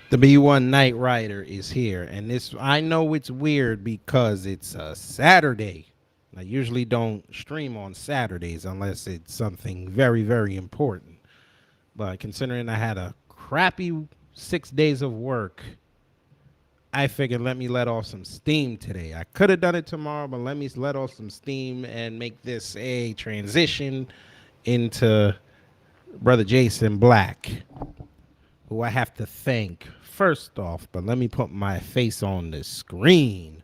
The B1 Night Rider is here, and this I know it's weird because it's a Saturday. I usually don't stream on Saturdays unless it's something very, very important. But considering I had a crappy 6 days of work, I figured let me let off some steam today. I could have done it tomorrow, but let me let off some steam and make this a transition into Brother Jason Black, who I have to thank first off, but let me put my face on the screen.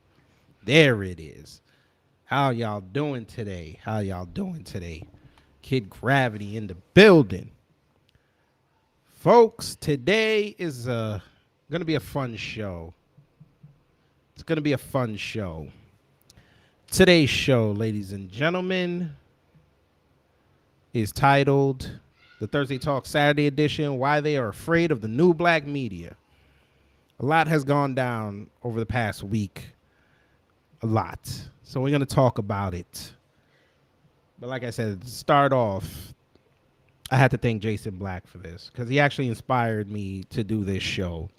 There it is. How y'all doing today? How y'all doing today? Kid Gravity in the building. Folks, today is going to be a fun show. It's going to be a fun show. Today's show, ladies and gentlemen, is titled the Thursday Talk Saturday edition, Why They Are Afraid of the New Black Media. A lot has gone down over the past week. A lot. So we're going to talk about it. But like I said, to start off, I had to thank Jason Black for this because he actually inspired me to do this show.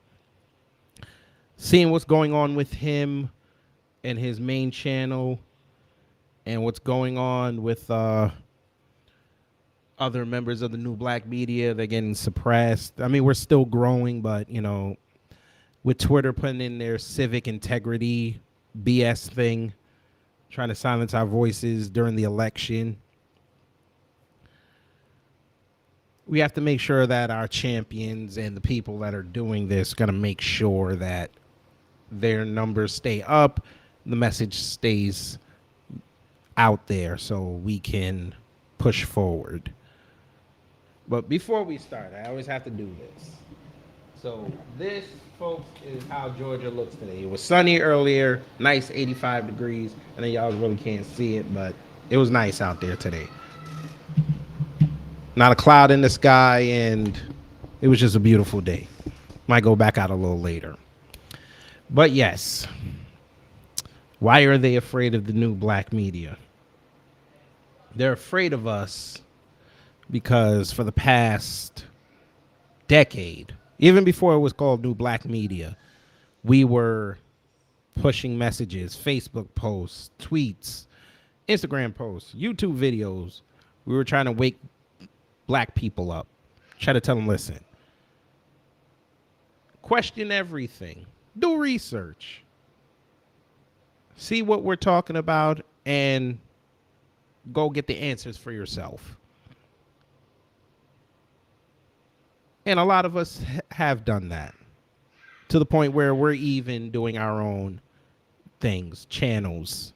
Seeing what's going on with him and his main channel and what's going on with other members of the new black media, they're getting suppressed. I mean, we're still growing, but, you know, with Twitter putting in their civic integrity BS thing, trying to silence our voices during the election, we have to make sure that our champions and the people that are doing this are going to make sure that their numbers stay up, the message stays out there so we can push forward. But before we start, I always have to do this. So this, folks, is how Georgia looks today. It was sunny earlier, nice 85 degrees. I know y'all really can't see it, but it was nice out there today. Not a cloud in the sky, and it was just a beautiful day. Might go back out a little later. But yes, why are they afraid of the new black media? They're afraid of us because for the past decade, even before it was called new black media, we were pushing messages, Facebook posts, tweets, Instagram posts, YouTube videos. We were trying to wake black people up, try to tell them, listen, question everything, do research, see what we're talking about, and go get the answers for yourself. And a lot of us have done that to the point where we're even doing our own things, channels,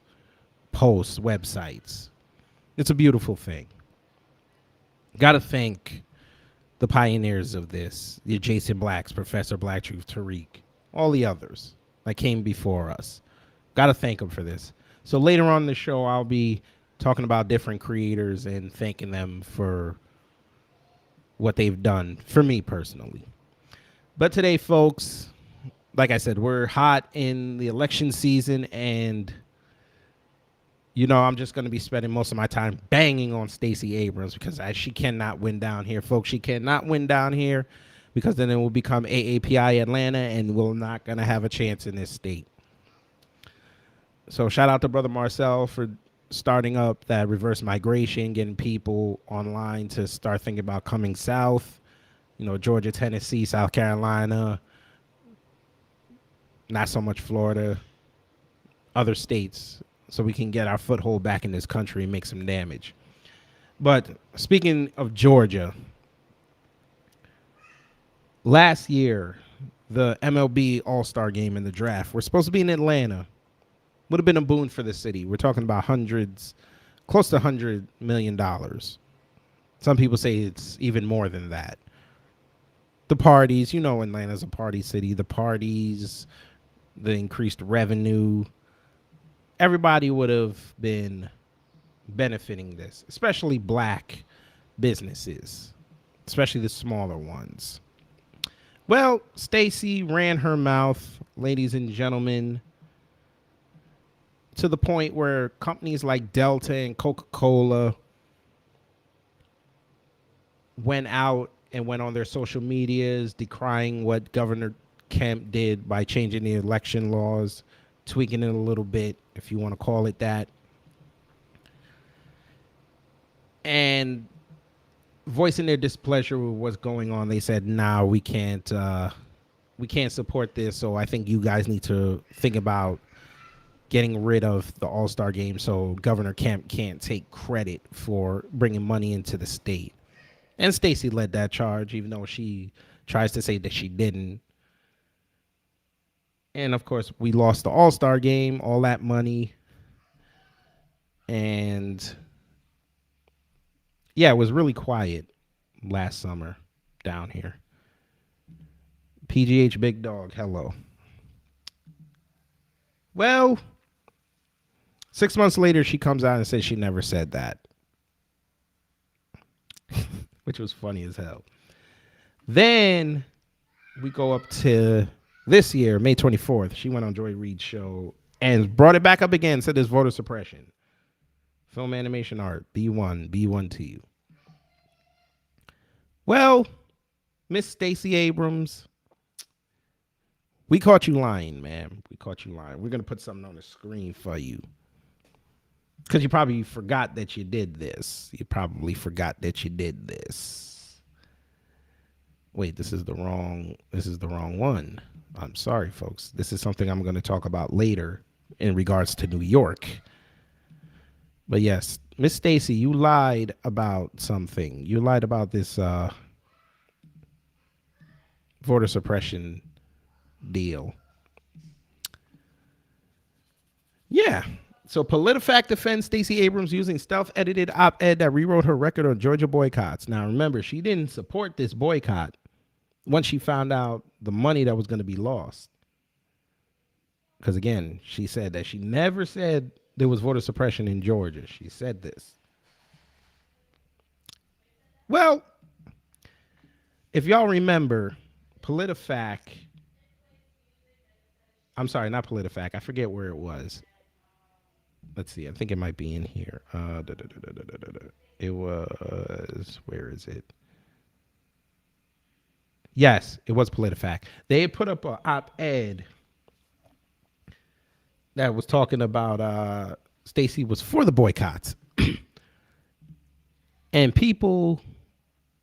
posts, websites. It's a beautiful thing. Got to thank the pioneers of this, the Jason Blacks, Professor Black Truth, Tariq, all the others that came before us. Got to thank them for this. So later on in the show, I'll be talking about different creators and thanking them for what they've done for me personally. But today, folks, like I said, we're hot in the election season, and you know, I'm just going to be spending most of my time banging on Stacey Abrams because she cannot win down here, folks. She cannot win down here because then it will become AAPI Atlanta, and we're not going to have a chance in this state. So shout out to Brother Marcel for starting up that reverse migration, getting people online to start thinking about coming south. You know, Georgia, Tennessee, South Carolina, not so much Florida, other states, so we can get our foothold back in this country and make some damage. But speaking of Georgia, last year, the MLB All-Star game and the draft were supposed to be in Atlanta. Would have been a boon for the city. We're talking about hundreds, close to $100 million. Some people say it's even more than that. The parties, you know, Atlanta's a party city. The parties, the increased revenue, everybody would have been benefiting this, especially black businesses, especially the smaller ones. Well, Stacey ran her mouth, ladies and gentlemen, to the point where companies like Delta and Coca-Cola went out and went on their social medias decrying what Governor Kemp did by changing the election laws, tweaking it a little bit, if you want to call it that. And voicing their displeasure with what's going on, they said, "Nah, we can't support this. So I think you guys need to think about getting rid of the All-Star game so Governor Kemp can't take credit for bringing money into the state." And Stacey led that charge, even though she tries to say that she didn't. And of course, we lost the All-Star game, all that money. And yeah, it was really quiet last summer down here. PGH Big Dog, hello. Well, 6 months later, she comes out and says she never said that, which was funny as hell. Then we go up to this year, May 24th. She went on Joy Reid's show and brought it back up again, said there's voter suppression. Film, animation, art, B1 to you. Well, Miss Stacey Abrams, we caught you lying, man. We caught you lying. We're going to put something on the screen for you. Because you probably forgot that you did this. Wait, this is the wrong one. I'm sorry, folks. This is something I'm going to talk about later in regards to New York. But yes, Miss Stacey, you lied about something. You lied about this voter suppression deal. Yeah. So PolitiFact defends Stacey Abrams using stealth-edited op-ed that rewrote her record on Georgia boycotts. Now, remember, she didn't support this boycott once she found out the money that was going to be lost. Because, again, she said that she never said there was voter suppression in Georgia. She said this. Well, if y'all remember, PolitiFact, I'm sorry, not PolitiFact. I forget where it was. Let's see. I think it might be in here. It was, where is it? Yes, it was PolitiFact. They put up an op-ed that was talking about Stacey was for the boycotts. And people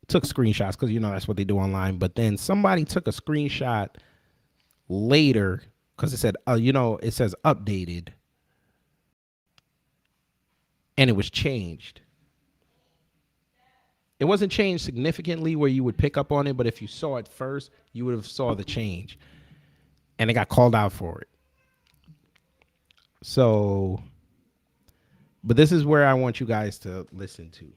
took screenshots because, you know, that's what they do online. But then somebody took a screenshot later because it said, it says updated. And it was changed. It wasn't changed significantly where you would pick up on it, but if you saw it first, you would have saw the change. And it got called out for it. So, but this is where I want you guys to listen to.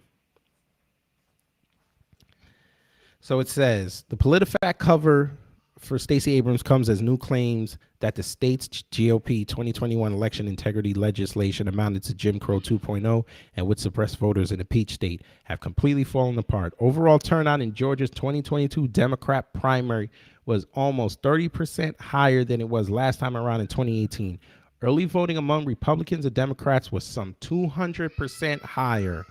So it says, the PolitiFact cover for Stacey Abrams comes as new claims that the state's GOP 2021 election integrity legislation amounted to Jim Crow 2.0 and would suppress voters in a peach state have completely fallen apart. Overall turnout in Georgia's 2022 Democrat primary was almost 30% higher than it was last time around in 2018. Early voting among Republicans and Democrats was some 200% higher.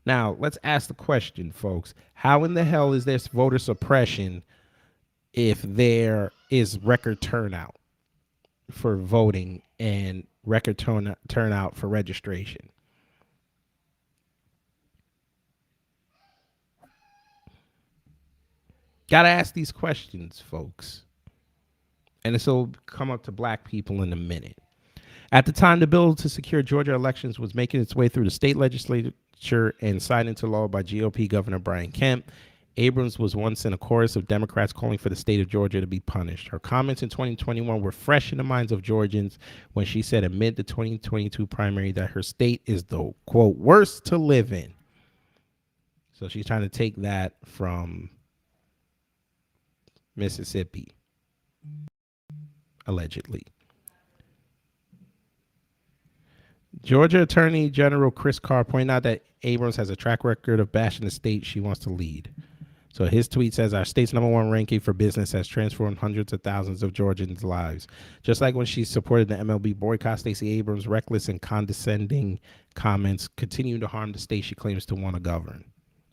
Now, let's ask the question, folks. How in the hell is this voter suppression if there is record turnout for voting and record turnout for registration? Got to ask these questions, folks. And this will come up to black people in a minute. At the time, the bill to secure Georgia elections was making its way through the state legislature and signed into law by GOP Governor Brian Kemp. Abrams was once in a chorus of Democrats calling for the state of Georgia to be punished. Her comments in 2021 were fresh in the minds of Georgians when she said amid the 2022 primary that her state is the, quote, worst to live in. So she's trying to take that from Mississippi, allegedly. Georgia Attorney General Chris Carr pointed out that Abrams has a track record of bashing the state she wants to lead. So his tweet says, our state's #1 ranking for business has transformed hundreds of thousands of Georgians' lives. Just like when she supported the MLB boycott, Stacey Abrams' reckless and condescending comments continue to harm the state she claims to want to govern.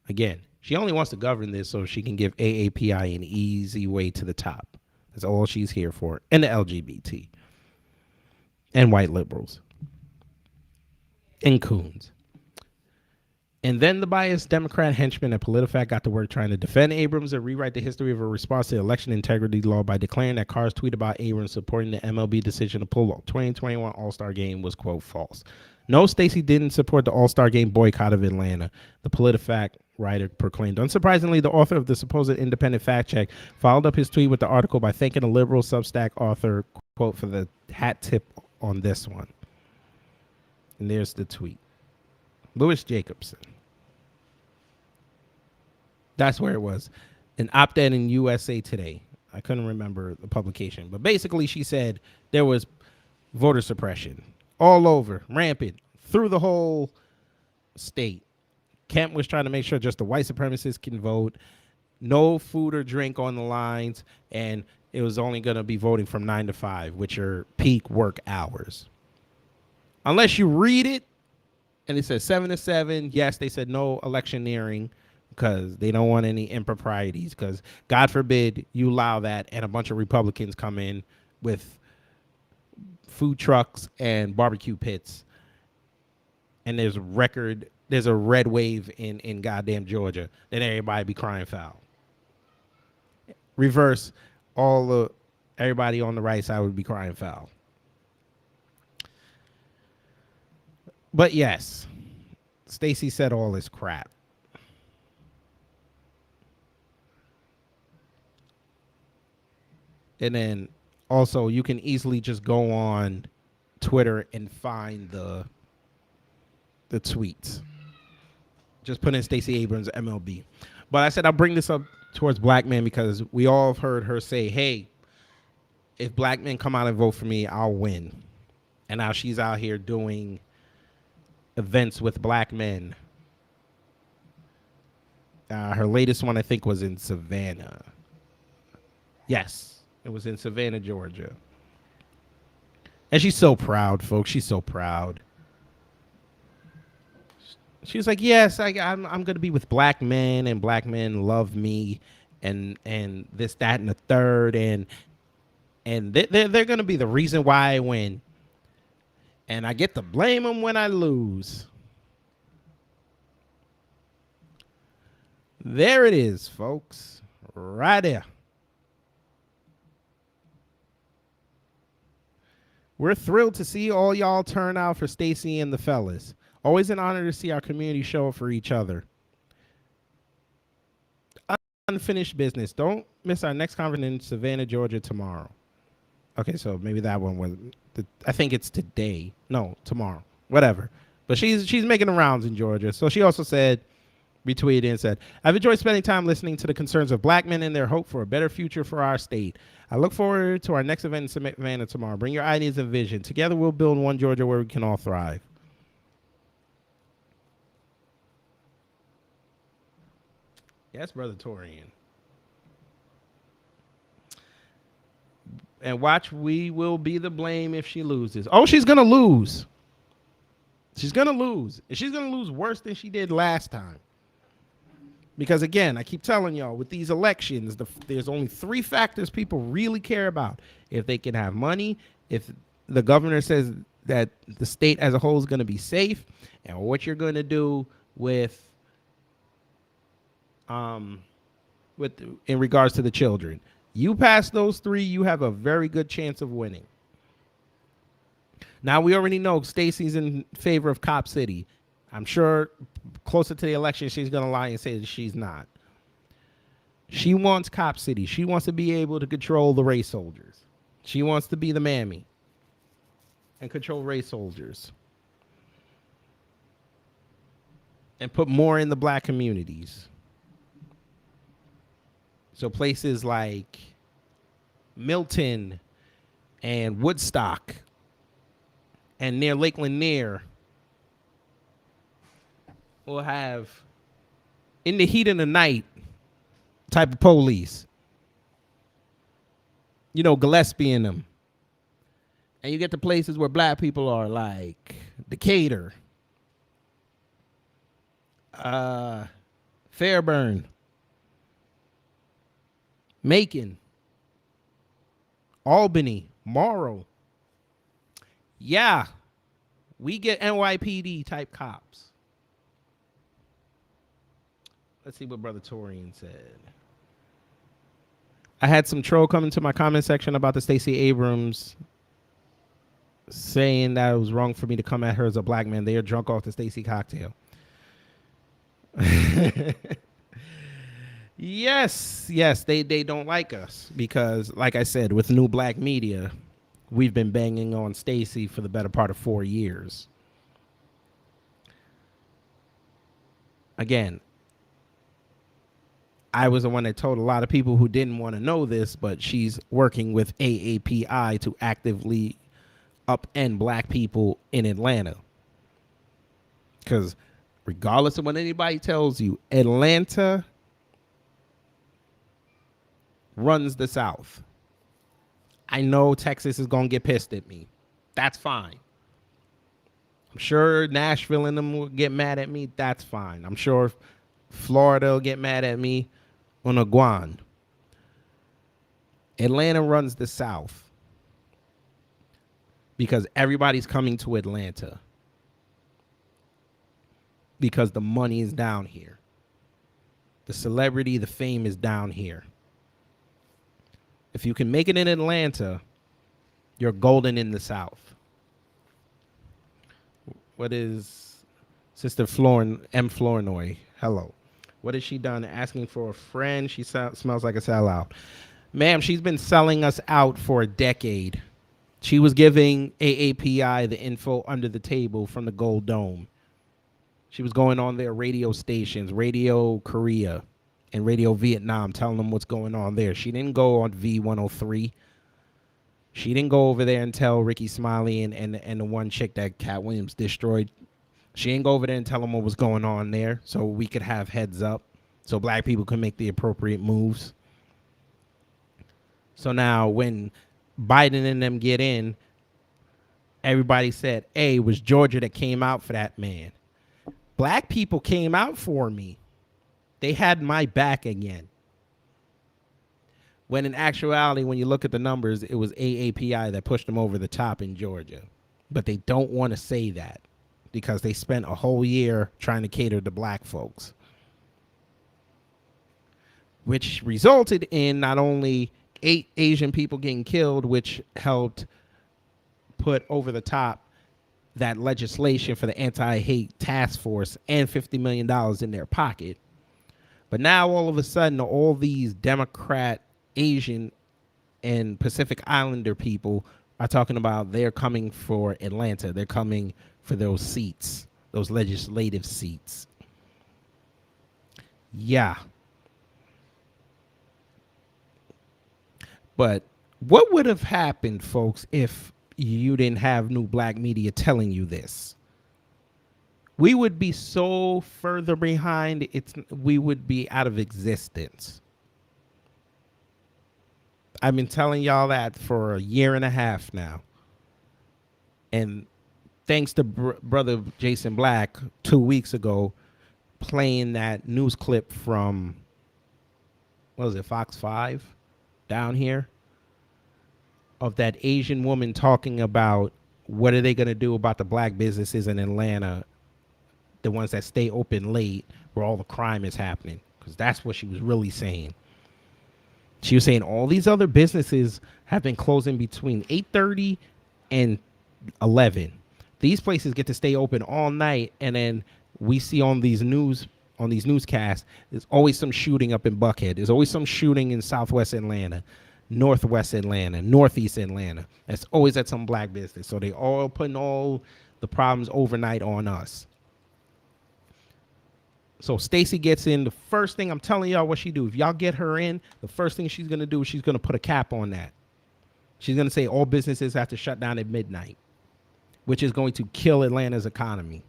Again, she only wants to govern this so she can give AAPI an easy way to the top. That's all she's here for. And the LGBT. And white liberals. And coons. And then the biased Democrat henchman at PolitiFact got to work trying to defend Abrams and rewrite the history of a response to the election integrity law by declaring that Carr's tweet about Abrams supporting the MLB decision to pull the 2021 All-Star Game was, quote, false. No, Stacey didn't support the All-Star Game boycott of Atlanta, the PolitiFact writer proclaimed. Unsurprisingly, the author of the supposed independent fact check followed up his tweet with the article by thanking a liberal Substack author, quote, for the hat tip on this one. And there's the tweet. Louis Jacobson. That's where it was. An op-ed in USA Today. I couldn't remember the publication. But basically she said there was voter suppression all over, rampant, through the whole state. Kemp was trying to make sure just the white supremacists can vote. No food or drink on the lines. And it was only going to be voting from 9 to 5, which are peak work hours. Unless you read it, and it says 7 to 7. Yes, they said no electioneering, because they don't want any improprieties, because God forbid you allow that and a bunch of Republicans come in with food trucks and barbecue pits and there's a red wave in goddamn Georgia, then everybody be crying foul. Reverse, everybody on the right side would be crying foul. But yes, Stacey said all this crap. And then also you can easily just go on Twitter and find the tweets. Just put in Stacey Abrams MLB. But I said I'll bring this up towards black men because we all have heard her say, hey, if black men come out and vote for me, I'll win. And now she's out here doing events with black men. Her latest one, I think, was in Savannah. Yes. It was in Savannah, Georgia. And she's so proud, folks. She's so proud. She's like, yes, I'm going to be with black men, and black men love me, and this, that, and the third, and they're going to be the reason why I win. And I get to blame them when I lose. There it is, folks. Right there. We're thrilled to see all y'all turn out for Stacey and the fellas. Always an honor to see our community show up for each other. Unfinished business. Don't miss our next conference in Savannah, Georgia tomorrow. Okay, so maybe that one was, I think it's today. No, tomorrow. Whatever. But she's making the rounds in Georgia. So she also said, retweeted and said, I've enjoyed spending time listening to the concerns of black men and their hope for a better future for our state. I look forward to our next event in Savannah tomorrow. Bring your ideas and vision. Together we'll build one Georgia where we can all thrive. Yes, Brother Torian. And watch, we will be the blame if she loses. Oh, she's going to lose. She's going to lose. And she's going to lose worse than she did last time. Because, again, I keep telling y'all, with these elections, there's only 3 factors people really care about. If they can have money, if the governor says that the state as a whole is going to be safe, and what you're going to do with in regards to the children. You pass those 3, you have a very good chance of winning. Now, we already know Stacey's in favor of Cop City. I'm sure closer to the election, she's going to lie and say that she's not. She wants Cop City. She wants to be able to control the race soldiers. She wants to be the mammy and control race soldiers. And put more in the black communities. So places like Milton and Woodstock and near Lake Lanier will have in the heat of the night type of police. You know, Gillespie in them. And you get to places where black people are, like Decatur, Fairburn, Macon, Albany, Morrow. Yeah, we get NYPD type cops. Let's see what Brother Torian said. I had some troll come into my comment section about the Stacey Abrams saying that it was wrong for me to come at her as a black man. They are drunk off the Stacey cocktail. Yes, they don't like us because, like I said, with new black media, we've been banging on Stacey for the better part of 4 years. Again, I was the one that told a lot of people who didn't want to know this, but she's working with AAPI to actively upend black people in Atlanta. Because regardless of what anybody tells you, Atlanta runs the South. I know Texas is going to get pissed at me. That's fine. I'm sure Nashville and them will get mad at me. That's fine. I'm sure Florida will get mad at me on a guan. Atlanta runs the South because everybody's coming to Atlanta because the money is down here. The celebrity, the fame is down here. If you can make it in Atlanta, you're golden in the South. What is Sister M. Flournoy? Hello. What has she done? Asking for a friend. She smells like a sellout. Ma'am, she's been selling us out for a decade. She was giving AAPI the info under the table from the Gold Dome. She was going on their radio stations, Radio Korea and Radio Vietnam, telling them what's going on there. She didn't go on V103. She didn't go over there and tell Ricky Smiley and the one chick that Cat Williams destroyed. She didn't go over there and tell them what was going on there so we could have heads up, so black people could make the appropriate moves. So now when Biden and them get in, everybody said, hey, it was Georgia that came out for that man. Black people came out for me. They had my back again. When in actuality, when you look at the numbers, it was AAPI that pushed them over the top in Georgia. But they don't want to say that because they spent a whole year trying to cater to black folks, which resulted in not only 8 Asian people getting killed, which helped put over the top that legislation for the anti-hate task force and $50 million in their pocket. But now all of a sudden, all these Democrat, Asian, and Pacific Islander people are talking about they're coming for Atlanta. They're coming for those seats, those legislative seats. Yeah. But what would have happened, folks, if you didn't have new black media telling you this? We would be so further behind, we would be out of existence. I've been telling y'all that for a year and a half now. And thanks to brother Jason Black 2 weeks ago playing that news clip from, what was it, Fox 5 down here, of that Asian woman talking about what are they going to do about the black businesses in Atlanta, the ones that stay open late where all the crime is happening, because that's what she was really saying. She was saying all these other businesses have been closing between 8:30 and 11. These places get to stay open all night, and then we see on these newscasts, there's always some shooting up in Buckhead. There's always some shooting in Southwest Atlanta, Northwest Atlanta, Northeast Atlanta. That's always at some black business. So they all putting all the problems overnight on us. So Stacey gets in. The first thing I'm telling y'all what she do. If y'all get her in, the first thing she's going to do is she's going to put a cap on that. She's going to say all businesses have to shut down at midnight, which is going to kill Atlanta's economy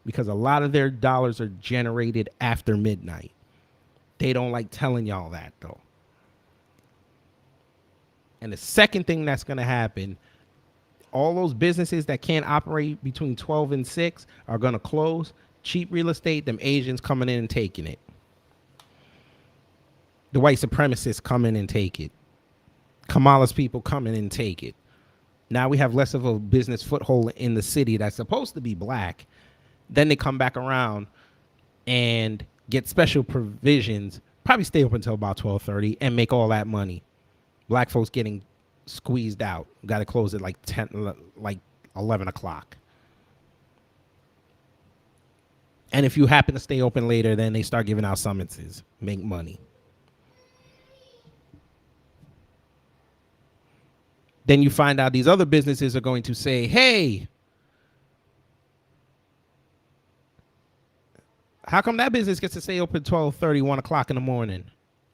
because a lot of their dollars are generated after midnight. They don't like telling y'all that, though. And the second thing that's going to happen, all those businesses that can't operate between 12 and 6 are going to close. Cheap real estate, them Asians coming in and taking it. The white supremacists come in and take it. Kamala's people come in and take it. Now we have less of a business foothold in the city that's supposed to be black. Then they come back around and get special provisions, probably stay up until about 12:30 and make all that money. Black folks getting squeezed out. Got to close at like 10, like 11 o'clock. And if you happen to stay open later, then they start giving out summonses, make money. Then you find out these other businesses are going to say, hey, how come that business gets to stay open 12:30, 1 o'clock in the morning?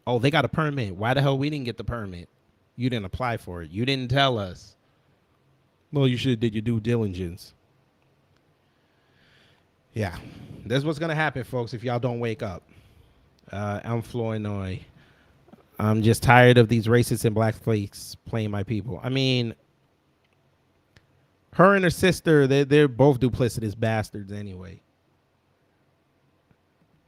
Oh, they got a permit. Why the hell we didn't get the permit? You didn't apply for it. You didn't tell us. Well, you should have did your due diligence. Yeah, that's what's going to happen, folks, if y'all don't wake up. I'm Flournoy. I'm just tired of these racists and black flakes playing my people. I mean, her and her sister, they're both duplicitous bastards anyway.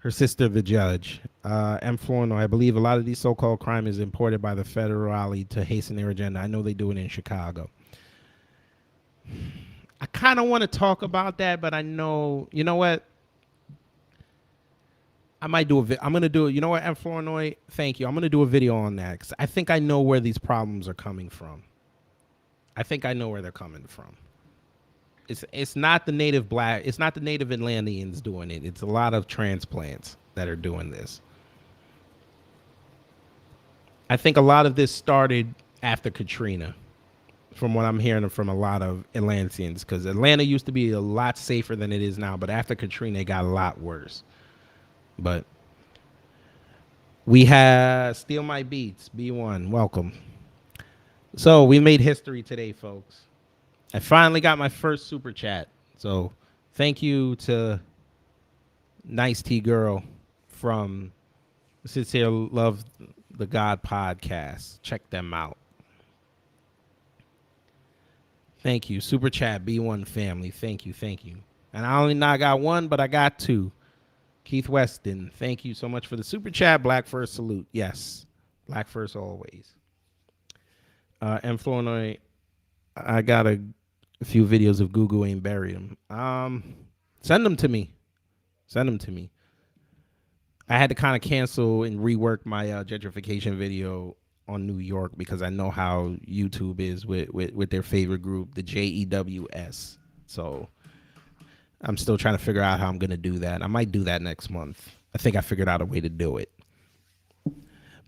Her sister, the judge. M. Flournoy, I believe a lot of these so-called crime is imported by the federale to hasten their agenda. I know they do it in Chicago. I kind of want to talk about that, but I know, you know what? I might do I'm going to do it. You know what, M. Flournoy? Thank you. I'm going to do a video on that because I think I know where these problems are coming from. I think I know where they're coming from. It's not the native black, it's not the native Atlanteans doing it. It's a lot of transplants that are doing this. I think a lot of this started after Katrina, from what I'm hearing from a lot of Atlanteans, because Atlanta used to be a lot safer than it is now, but after Katrina, it got a lot worse. But we have Steal My Beats, B1, welcome. So we made history today, folks. I finally got my first super chat. So thank you to Nice T Girl from Sincere Love the God podcast. Check them out. Thank you. Super chat, B1 family. Thank you. Thank you. And I only not got one, but I got two. Keith Weston, thank you so much for the super chat. Black first salute. Yes. Black first always. M. Flournoy, I got a few videos of Google ain't buried them. Send them to me. Send them to me. I had to kind of cancel and rework my gentrification video on New York because I know how YouTube is with their favorite group, the JEWS. So I'm still trying to figure out how I'm going to do that. I might do that next month. I think I figured out a way to do it.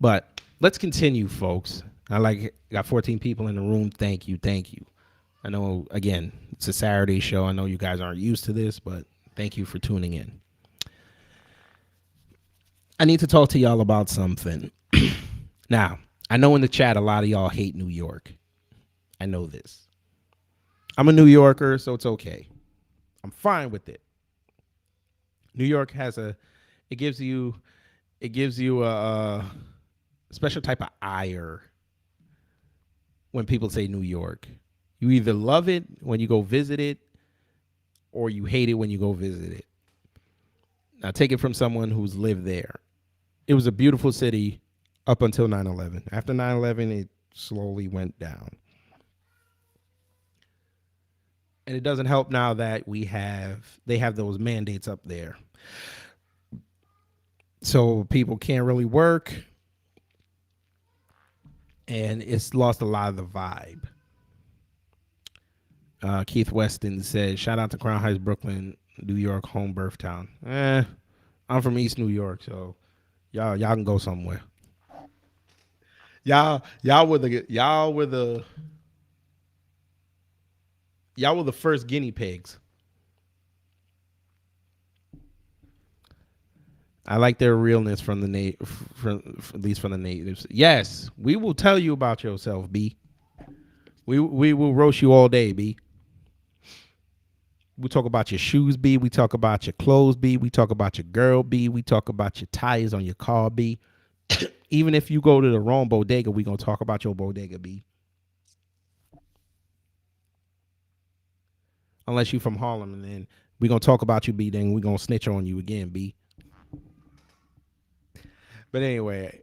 But let's continue, folks. I got 14 people in the room. Thank you. Thank you. I know, again, it's a Saturday show. I know you guys aren't used to this, but thank you for tuning in. I need to talk to y'all about something. Now, I know in the chat a lot of y'all hate New York. I know this. I'm a New Yorker, so it's okay. I'm fine with it. New York has it gives you a special type of ire when people say New York. You either love it when you go visit it or you hate it when you go visit it. Now, take it from someone who's lived there. It was a beautiful city up until 9/11. After 9/11, it slowly went down. And it doesn't help now that they have those mandates up there. So people can't really work. And it's lost a lot of the vibe. Keith Weston says, shout out to Crown Heights, Brooklyn, New York, home birth town. I'm from East New York, so y'all can go somewhere. Y'all were the first guinea pigs. I like their realness from the at least from the natives. Yes, we will tell you about yourself, B. We will roast you all day, B. We talk about your shoes, B. We talk about your clothes, B. We talk about your girl, B. We talk about your tires on your car, B. Even if you go to the wrong bodega, we gonna talk about your bodega, B. Unless you from Harlem, and then we gonna talk about you, B. Then we gonna snitch on you again, B. But anyway,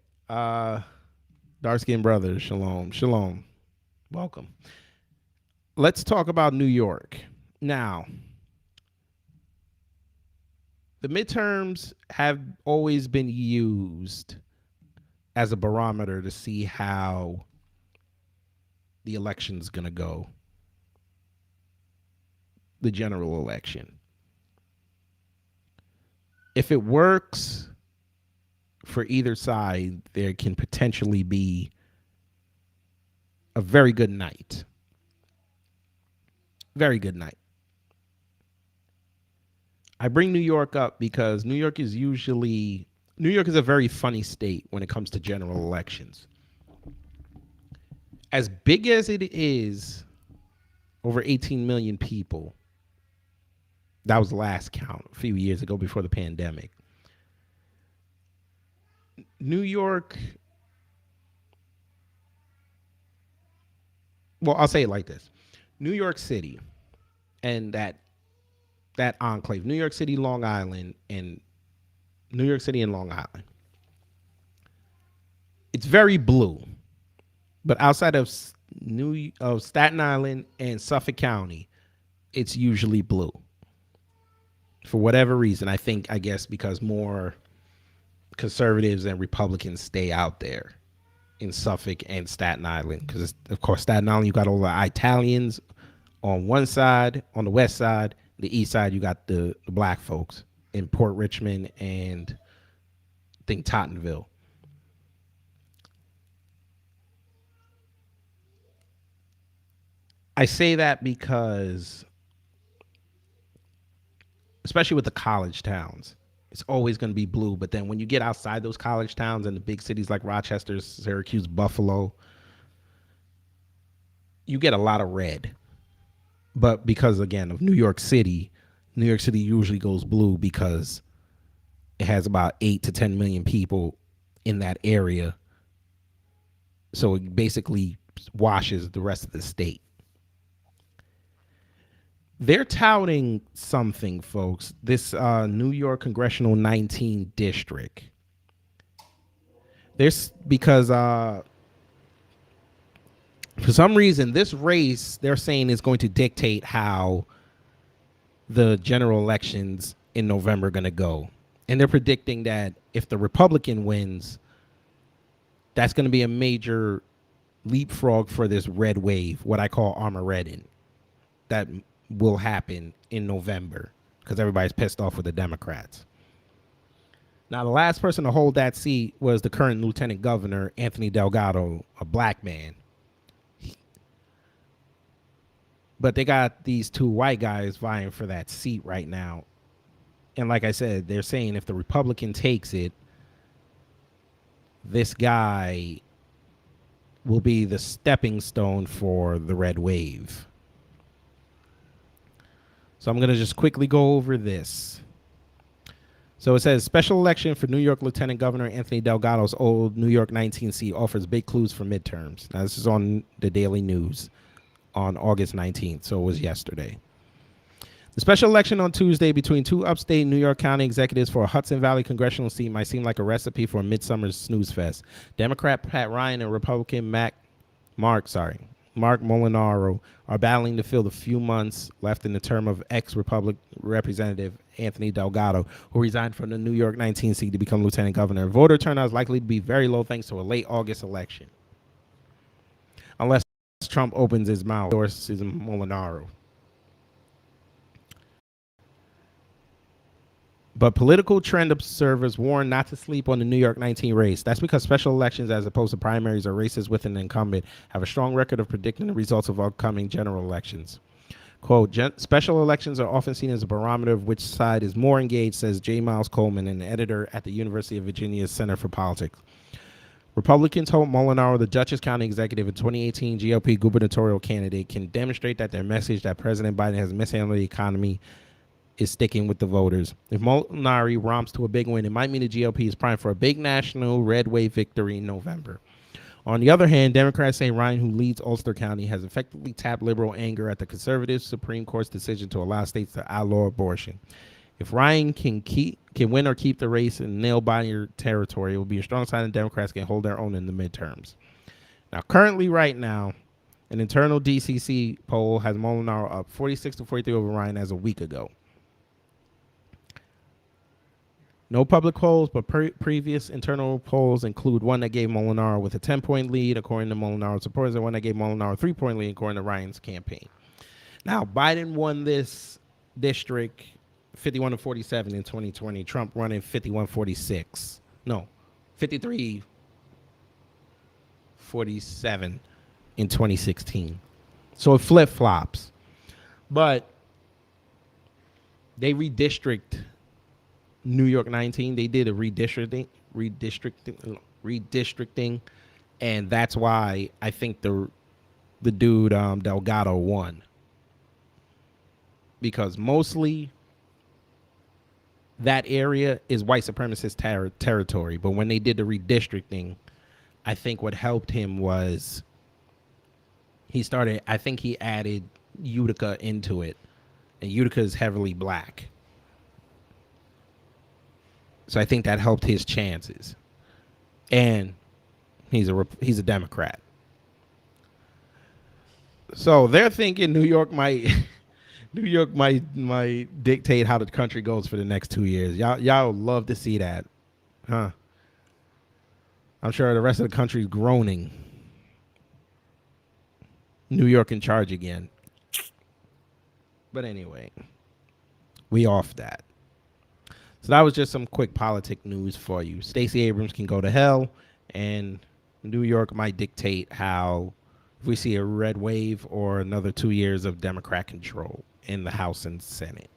Dark skinned brothers, shalom, shalom. Welcome. Let's talk about New York. Now, the midterms have always been used as a barometer to see how the election's going to go, the general election. If it works for either side, there can potentially be a very good night. Very good night. I bring New York up because New York is a very funny state when it comes to general elections. As big as it is, over 18 million people. That was the last count a few years ago before the pandemic. New York, well, I'll say it like this. New York City and that enclave, New York City, Long Island, and New York City and Long Island. It's very blue. But outside of Staten Island and Suffolk County, it's usually blue. For whatever reason, I guess because more conservatives and Republicans stay out there in Suffolk and Staten Island. Because, of course, Staten Island, you got all the Italians on one side, on the west side. The east side, you got the black folks in Port Richmond and I think Tottenville. I say that because, especially with the college towns, it's always going to be blue. But then when you get outside those college towns and the big cities like Rochester, Syracuse, Buffalo, you get a lot of red. But because, again, of New York City usually goes blue because it has about 8 to 10 million people in that area. So it basically washes the rest of the state. They're touting something, folks. This New York Congressional 19 district. There's because for some reason, this race they're saying is going to dictate how the general elections in November are going to go. And they're predicting that if the Republican wins, that's going to be a major leapfrog for this red wave, what I call Armageddon. That will happen in November because everybody's pissed off with the Democrats. Now, the last person to hold that seat was the current Lieutenant Governor, Anthony Delgado, a black man. But they got these two white guys vying for that seat right now. And like I said, they're saying if the Republican takes it, this guy will be the stepping stone for the red wave. So I'm going to just quickly go over this. So it says, special election for New York Lieutenant Governor Anthony Delgado's old New York 19 seat offers big clues for midterms. Now, this is on the Daily News on August 19th, so it was yesterday. The special election on Tuesday between two upstate New York County executives for a Hudson Valley congressional seat might seem like a recipe for a midsummer snooze fest. Democrat Pat Ryan and Republican Mark Molinaro are battling to fill the few months left in the term of ex-Representative Anthony Delgado, who resigned from the New York 19 seat to become lieutenant governor. Voter turnout is likely to be very low thanks to a late August election. Unless Trump opens his mouth, endorses Molinaro. But political trend observers warn not to sleep on the New York 19 race. That's because special elections, as opposed to primaries or races with an incumbent, have a strong record of predicting the results of upcoming general elections. Quote, special elections are often seen as a barometer of which side is more engaged, says J. Miles Coleman, an editor at the University of Virginia's Center for Politics. Republicans hope Molinaro, the Dutchess County executive and 2018 GOP gubernatorial candidate, can demonstrate that their message that President Biden has mishandled the economy is sticking with the voters. If Molinaro romps to a big win, it might mean the GOP is primed for a big national red wave victory in November. On the other hand, Democrats say Ryan, who leads Ulster County, has effectively tapped liberal anger at the conservative Supreme Court's decision to allow states to outlaw abortion. If Ryan can win or keep the race in nail-biter territory, it will be a strong sign that Democrats can hold their own in the midterms. Now, currently, right now, an internal DCC poll has Molinaro up 46-43 over Ryan as a week ago. No public polls, but previous internal polls include one that gave Molinaro with a 10-point lead, according to Molinaro supporters, and one that gave Molinaro a 3-point lead, according to Ryan's campaign. Now, Biden won this district 51-47 in 2020. Trump running 51-46. No, 53-47 in 2016. So it flip-flops. But they redistrict New York 19. They did a redistricting, and that's why I think the dude Delgado won, because mostly that area is white supremacist territory. But when they did the redistricting, I think what helped him was he added Utica into it, and Utica is heavily black. So I think that helped his chances. And he's a Democrat. So they're thinking New York might dictate how the country goes for the next 2 years. Y'all love to see that. Huh? I'm sure the rest of the country is groaning. New York in charge again. But anyway, we off that. So that was just some quick politic news for you. Stacey Abrams can go to hell, and New York might dictate how, if we see a red wave or another 2 years of Democrat control in the House and Senate.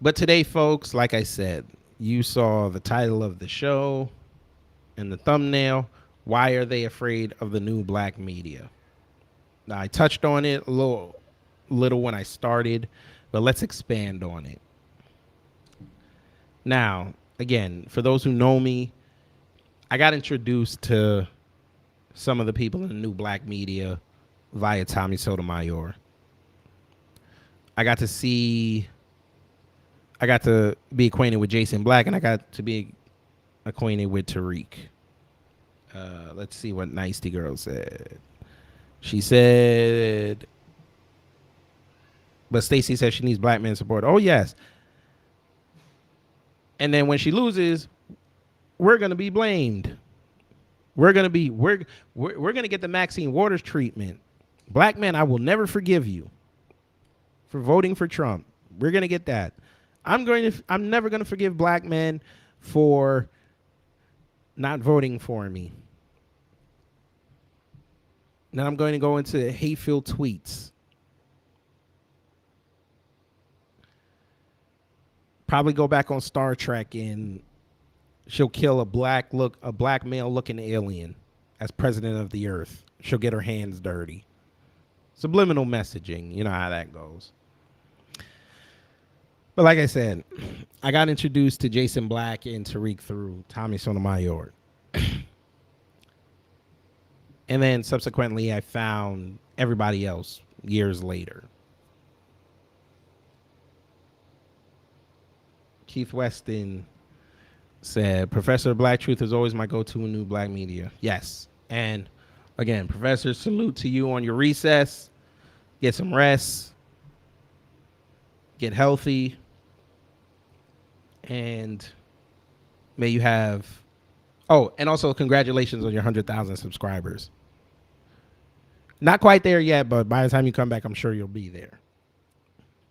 But today, folks, like I said, you saw the title of the show and the thumbnail. Why are they afraid of the new black media? Now, I touched on it a little when I started, but let's expand on it. Now, again, for those who know me, I got introduced to some of the people in the new black media via Tommy Sotomayor. I got to be acquainted with Jason Black, and I got to be acquainted with Tariq. Let's see what Nicety Girl said. She said, but Stacey says she needs black men support. Oh, yes. And then when she loses, we're going to be blamed. We're going to get the Maxine Waters treatment. Black men, I will never forgive you for voting for Trump. We're going to get that. I'm never going to forgive black men for not voting for me. Then I'm going to go into hate-filled tweets. Probably go back on Star Trek, and she'll kill a black male looking alien as president of the earth. She'll get her hands dirty. Subliminal messaging, you know how that goes. But like I said, I got introduced to Jason Black and Tariq through Tommy Sotomayor. And then subsequently, I found everybody else years later. Keith Weston said, Professor Black Truth is always my go-to in new black media. Yes. And again, Professor, salute to you on your recess. Get some rest. Get healthy. And may you have... Oh, and also congratulations on your 100,000 subscribers. Not quite there yet, but by the time you come back, I'm sure you'll be there.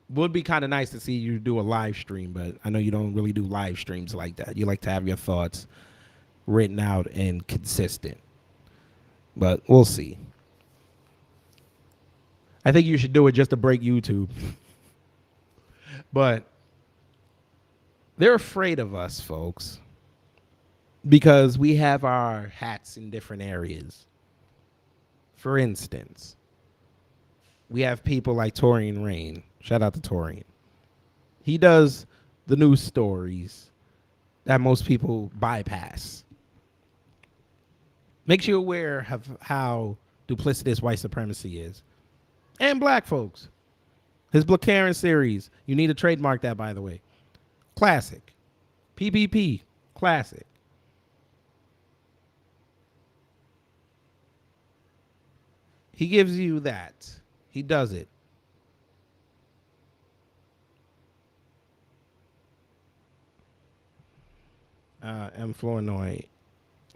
Would be kind of nice to see you do a live stream, but I know you don't really do live streams like that. You like to have your thoughts written out and consistent. But we'll see. I think you should do it just to break YouTube. But they're afraid of us, folks, because we have our hats in different areas. For instance, we have people like Torian Rain. Shout out to Torian. He does the news stories that most people bypass. Makes you aware of how duplicitous white supremacy is. And black folks. His Blackaren series. You need to trademark that, by the way. Classic. PPP. Classic. He gives you that. He does it. M. Flournoy.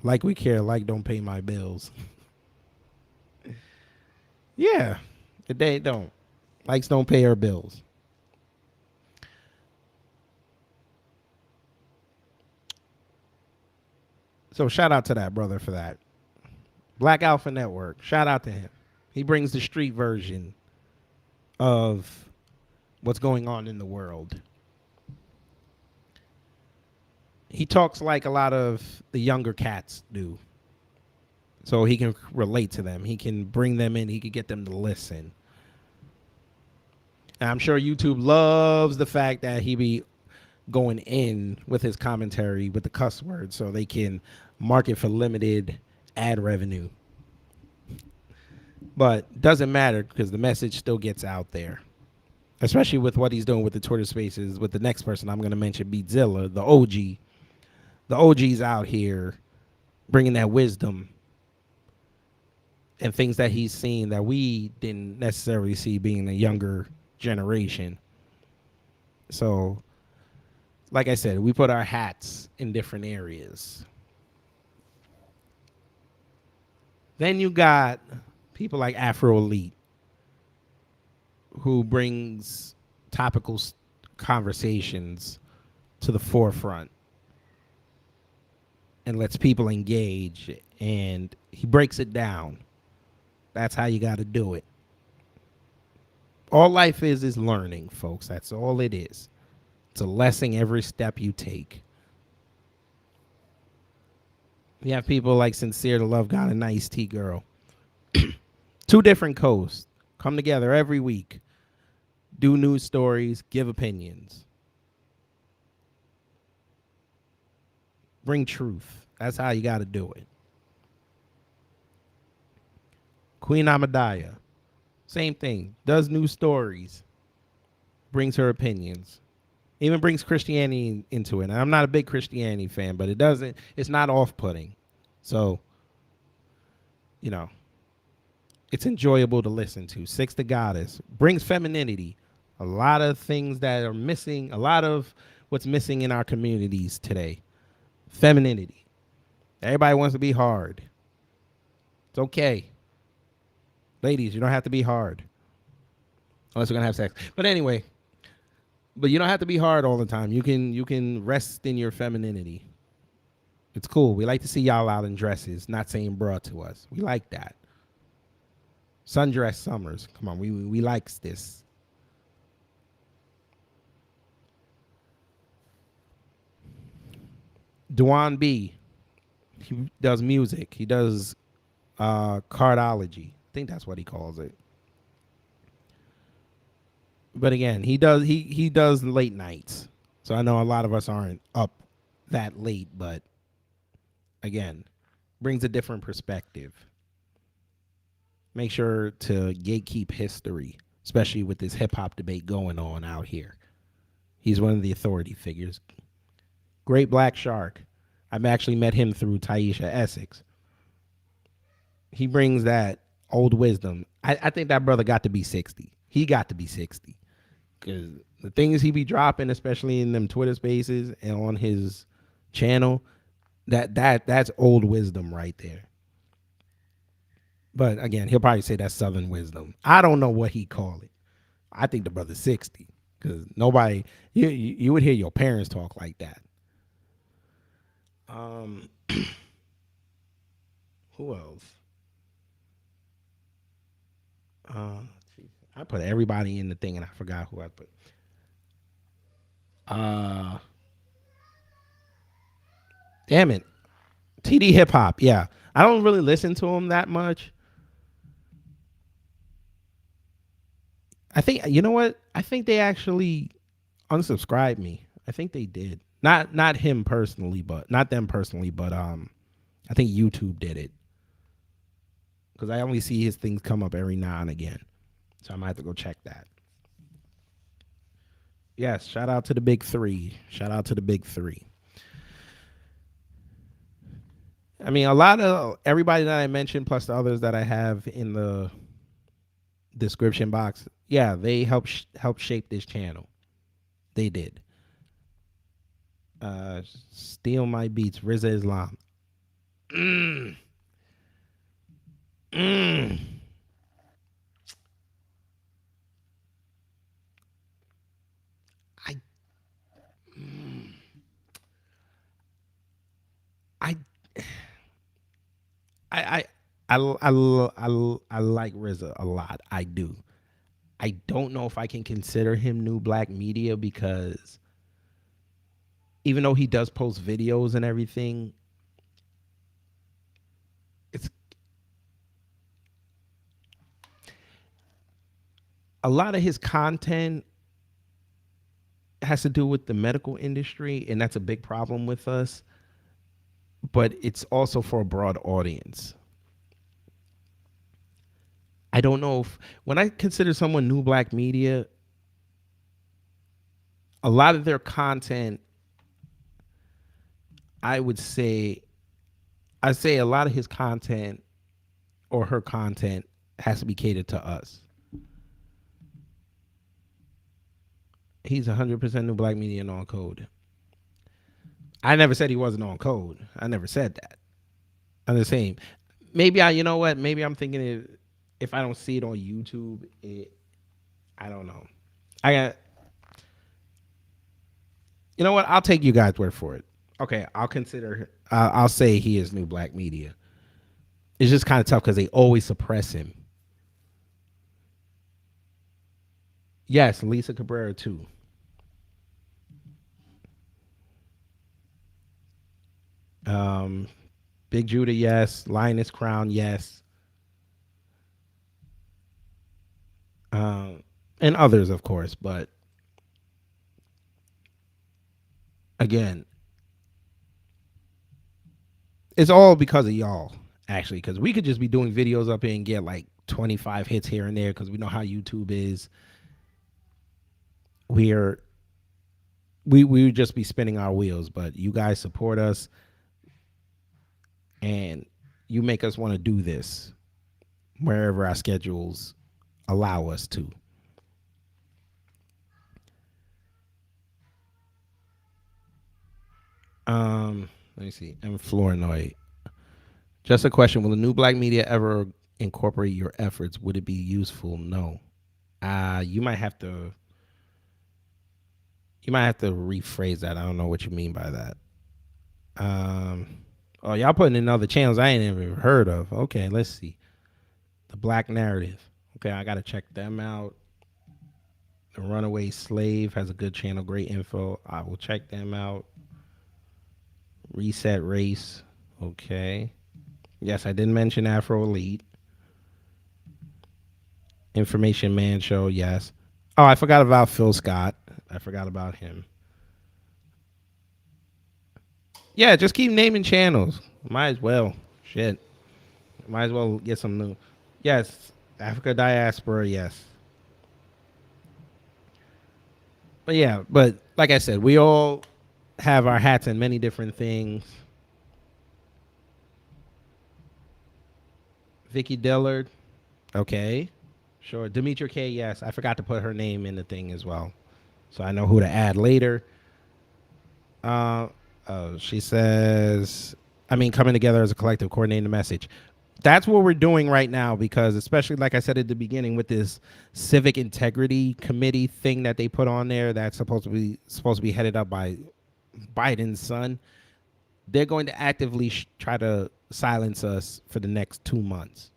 Like we care. Like don't pay my bills. Yeah. They don't. Likes don't pay her bills. So shout out to that brother for that. Black Alpha Network. Shout out to him. He brings the street version of what's going on in the world. He talks like a lot of the younger cats do. So he can relate to them. He can bring them in. He can get them to listen. And I'm sure YouTube loves the fact that he be going in with his commentary with the cuss words so they can market for limited ad revenue. But doesn't matter because the message still gets out there. Especially with what he's doing with the Twitter spaces with the next person I'm going to mention, Beatzilla, the OG. The OG's out here bringing that wisdom and things that he's seen that we didn't necessarily see being a younger generation. So, like I said, we put our hats in different areas. Then you got people like Afro Elite, who brings topical conversations to the forefront and lets people engage, and he breaks it down. That's how you got to do it. All life is learning, folks. That's all it is. It's a lesson every step you take. You have people like Sincere to Love God and Nice Tea Girl. Two different coasts come together every week, do news stories, give opinions, bring truth. That's how you got to do it. Queen Amadaya, same thing, does news stories, brings her opinions, even brings Christianity into it. And I'm not a big Christianity fan, but it's not off-putting. So, you know, it's enjoyable to listen to. Six the Goddess brings femininity. A lot of things that are missing, a lot of what's missing in our communities today. Femininity. Everybody wants to be hard. It's okay. Ladies, you don't have to be hard. Unless we're going to have sex. But anyway, but you don't have to be hard all the time. You can rest in your femininity. It's cool. We like to see y'all out in dresses, not saying bra to us. We like that. Sundress summers. Come on, we likes this. Duan B. He does music. He does cardology. I think that's what he calls it. But again, he does late nights. So I know a lot of us aren't up that late, but again, brings a different perspective. Make sure to gatekeep history, especially with this hip hop debate going on out here. He's one of the authority figures. Great Black Shark. I've actually met him through Taisha Essex. He brings that old wisdom. I think that brother got to be 60. He got to be 60. Because the things he be dropping, especially in them Twitter spaces and on his channel, that's old wisdom right there. But again, he'll probably say that's Southern wisdom. I don't know what he call it. I think the brother's 60. Because nobody, you would hear your parents talk like that. Who else? I put everybody in the thing and I forgot who I put. Damn it. TD Hip Hop, yeah. I don't really listen to him that much. I think, you know what? I think they actually unsubscribed me. I think they did. Not him personally, but not them personally, but I think YouTube did it. Because I only see his things come up every now and again. So I might have to go check that. Yes, shout out to the big three. Shout out to the big three. I mean, a lot of everybody that I mentioned, plus the others that I have in the description box, yeah, they help shape this channel. They did. Steal my beats, RZA Islam. Mm, mm. I, I, I, I like RZA a lot. I do. I don't know if I can consider him new black media because even though he does post videos and everything, it's a lot of his content has to do with the medical industry, and that's a big problem with us. But it's also for a broad audience. I don't know if when I consider someone new black media, a lot of their content, I would say, I say a lot of his content or her content has to be catered to us. He's 100% new black media and on code. I never said he wasn't on code. I never said that. I'm just saying, maybe you know what? Maybe I'm thinking if I don't see it on YouTube, I don't know. I got, you know what? I'll take you guys' word for it. Okay, I'll consider. I'll say he is new black media. It's just kind of tough because they always suppress him. Yes, Lisa Cabrera too. Um, Big Judah, yes. Lioness Crown, yes. And others, of course. But again, it's all because of y'all, actually. Because we could just be doing videos up here and get like 25 hits here and there because we know how YouTube is. We're we would just be spinning our wheels, but you guys support us and you make us want to do this wherever our schedules allow us to. Let me see. M. Flournoy. Just a question: will the new black media ever incorporate your efforts? Would it be useful? No. You might have to. You might have to rephrase that. I don't know what you mean by that. Oh, y'all putting in other channels I ain't even heard of. Okay, let's see. The Black Narrative. Okay, I gotta check them out. The Runaway Slave has a good channel, great info. I will check them out. Reset Race. Okay. Yes, I did mention Afro Elite. Information Man Show. Yes. Oh, I forgot about Phil Scott. I forgot about him. Yeah, just keep naming channels. Might as well. Shit. Might as well get some new. Yes. Africa Diaspora. Yes. But yeah, but like I said, we all have our hats in many different things. Vicky Dillard. Okay. Sure. Demetra K. Yes. I forgot to put her name in the thing as well. So I know who to add later. Uh, she says, I mean, coming together as a collective, coordinating the message. That's what we're doing right now because, especially like I said at the beginning, with this civic integrity committee thing that they put on there, that's supposed to be headed up by Biden's son. They're going to actively try to silence us for the next 2 months.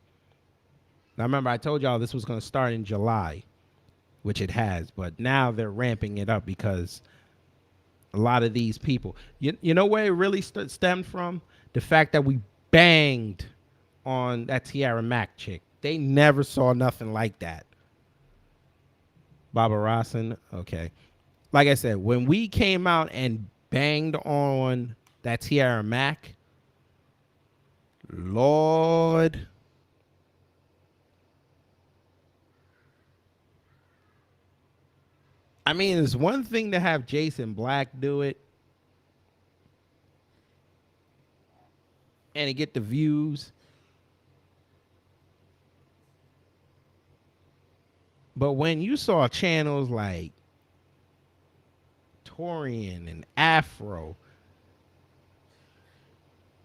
Now, remember, I told y'all this was going to start in July, which it has, but now they're ramping it up because a lot of these people, you know where it really stemmed from? The fact that we banged on that Tiara Mac chick. They never saw nothing like that. Baba Rossin, okay. Like I said, when we came out and banged on that Tiara Mac, Lord, I mean, it's one thing to have Jason Black do it and to get the views. But when you saw channels like Torian and Afro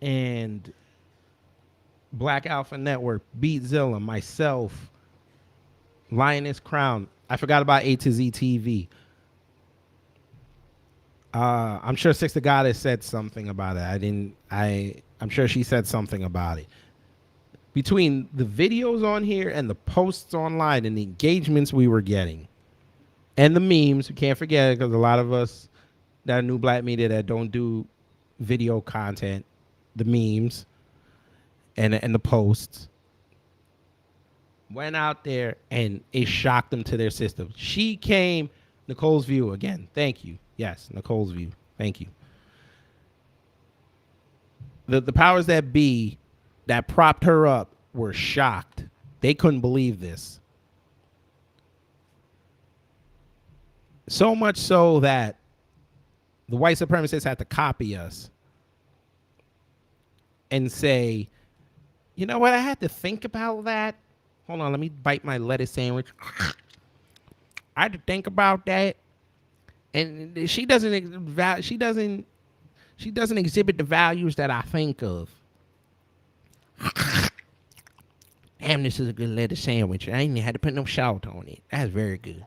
and Black Alpha Network, Beatzilla, myself, Lioness Crown, I forgot about A to Z TV. I'm sure Sister Goddess said something about it. I'm sure she said something about it. Between the videos on here and the posts online and the engagements we were getting and the memes, we can't forget it because a lot of us that are new black media that don't do video content, the memes and the posts went out there and it shocked them to their system. She came, Nicole's View again. Thank you. Yes, Nicole's View. Thank you. The powers that be that propped her up were shocked. They couldn't believe this. So much so that the white supremacists had to copy us and say, you know what, I had to think about that. Hold on, let me bite my lettuce sandwich. I had to think about that. And she doesn't exhibit the values that I think of. Damn, this is a good lettuce sandwich. I ain't had to put no salt on it. That's very good.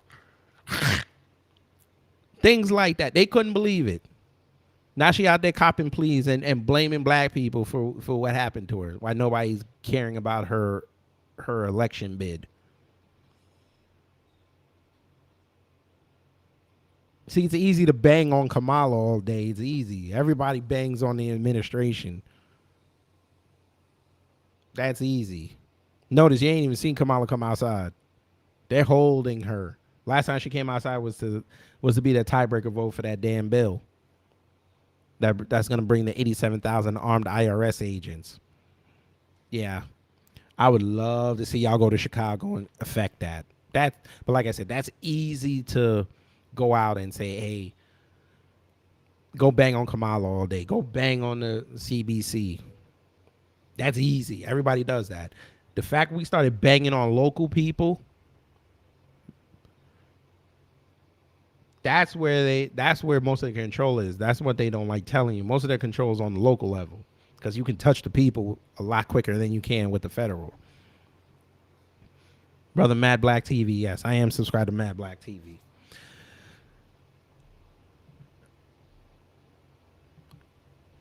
Things like that. They couldn't believe it. Now she out there copping pleas and blaming black people for what happened to her. Why nobody's caring about her election bid. See, it's easy to bang on Kamala all day. It's easy. Everybody bangs on the administration. That's easy. Notice you ain't even seen Kamala come outside. They're holding her. Last time she came outside was to be that tiebreaker vote for that damn bill. That's going to bring the 87,000 armed IRS agents. Yeah. I would love to see y'all go to Chicago and affect that. But like I said, that's easy to go out and say, hey, go bang on Kamala all day. Go bang on the CBC. That's easy. Everybody does that. The fact we started banging on local people, that's where most of the control is. That's what they don't like telling you. Most of their control is on the local level because you can touch the people a lot quicker than you can with the federal. Brother Mad Black TV, yes, I am subscribed to Mad Black TV.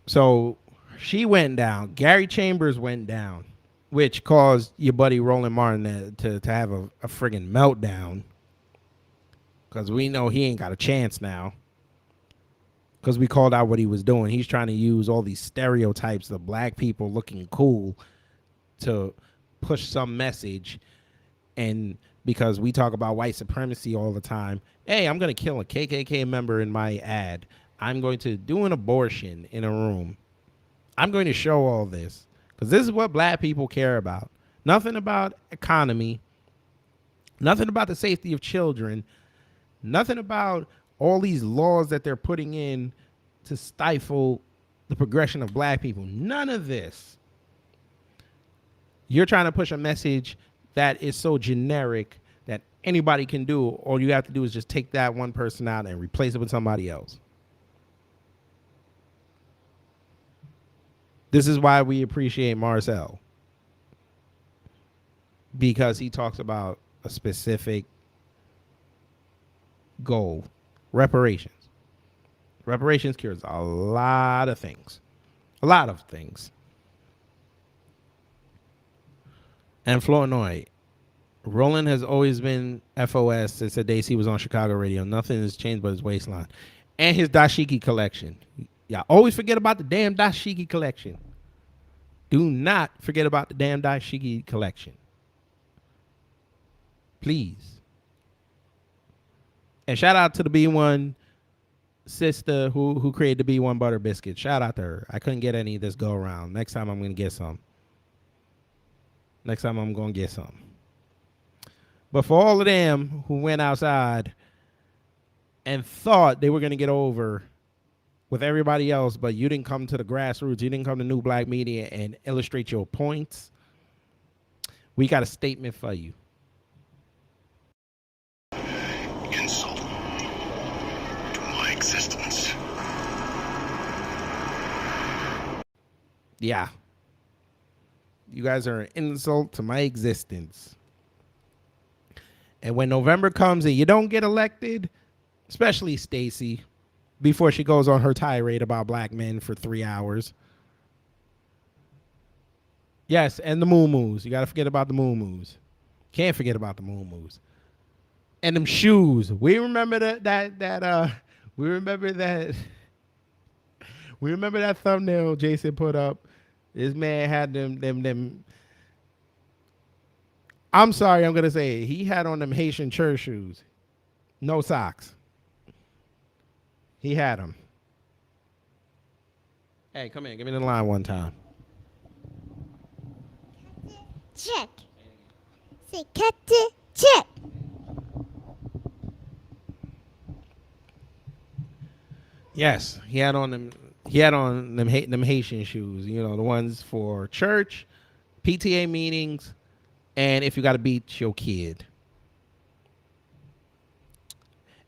So she went down. Gary Chambers went down, which caused your buddy Roland Martin to have a friggin' meltdown. Because we know he ain't got a chance now. Because we called out what he was doing. He's trying to use all these stereotypes of black people looking cool to push some message. And because we talk about white supremacy all the time, hey, I'm going to kill a KKK member in my ad. I'm going to do an abortion in a room. I'm going to show all this. Because this is what black people care about. Nothing about economy. Nothing about the safety of children. Nothing about all these laws that they're putting in to stifle the progression of black people. None of this. You're trying to push a message that is so generic that anybody can do. All you have to do is just take that one person out and replace it with somebody else. This is why we appreciate Marcel. Because he talks about a specific goal. Reparations. Reparations cures a lot of things. A lot of things. And Flournoy, Roland has always been FOS since the days he was on Chicago radio. Nothing has changed but his waistline. And his dashiki collection. Y'all always forget about the damn dashiki collection. Do not forget about the damn dashiki collection. Please. And shout out to the B1 sister who created the B1 butter biscuit. Shout out to her. I couldn't get any this go around. Next time I'm going to get some. But for all of them who went outside and thought they were going to get over with everybody else, but you didn't come to the grassroots. You didn't come to New Black Media and illustrate your points. We got a statement for you. Insult to my existence. Yeah. You guys are an insult to my existence. And when November comes and you don't get elected, especially Stacey, before she goes on her tirade about black men for 3 hours. Yes, and the moo-moos. You got to forget about the moo-moos. Can't forget about the moo-moos. And them shoes. We remember we remember that thumbnail Jason put up. This man had them I'm sorry, I'm going to say it. He had on them Haitian church shoes. No socks. He had them. Hey, come here. Give me the line one time. Check. Say cut it, check. Yes, he had on them. He had on them Haitian shoes. You know, the ones for church, PTA meetings, and if you got to beat your kid.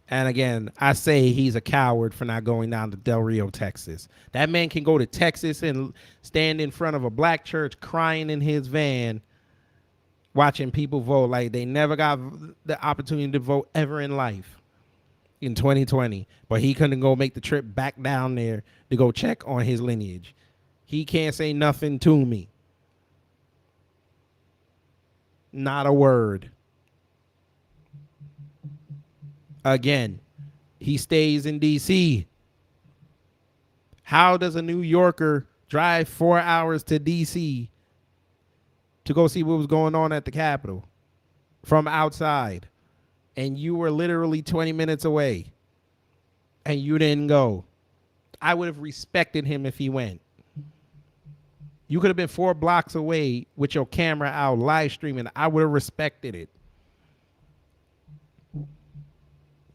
And again, I say he's a coward for not going down to Del Rio, Texas. That man can go to Texas and stand in front of a black church crying in his van, watching people vote like they never got the opportunity to vote ever in life in 2020. But he couldn't go make the trip back down there to go check on his lineage. He can't say nothing to me. Not a word. Again, he stays in D.C. How does a New Yorker drive 4 hours to D.C. to go see what was going on at the Capitol from outside? And you were literally 20 minutes away and you didn't go. I would have respected him if he went. You could have been 4 blocks away with your camera out live streaming. I would have respected it.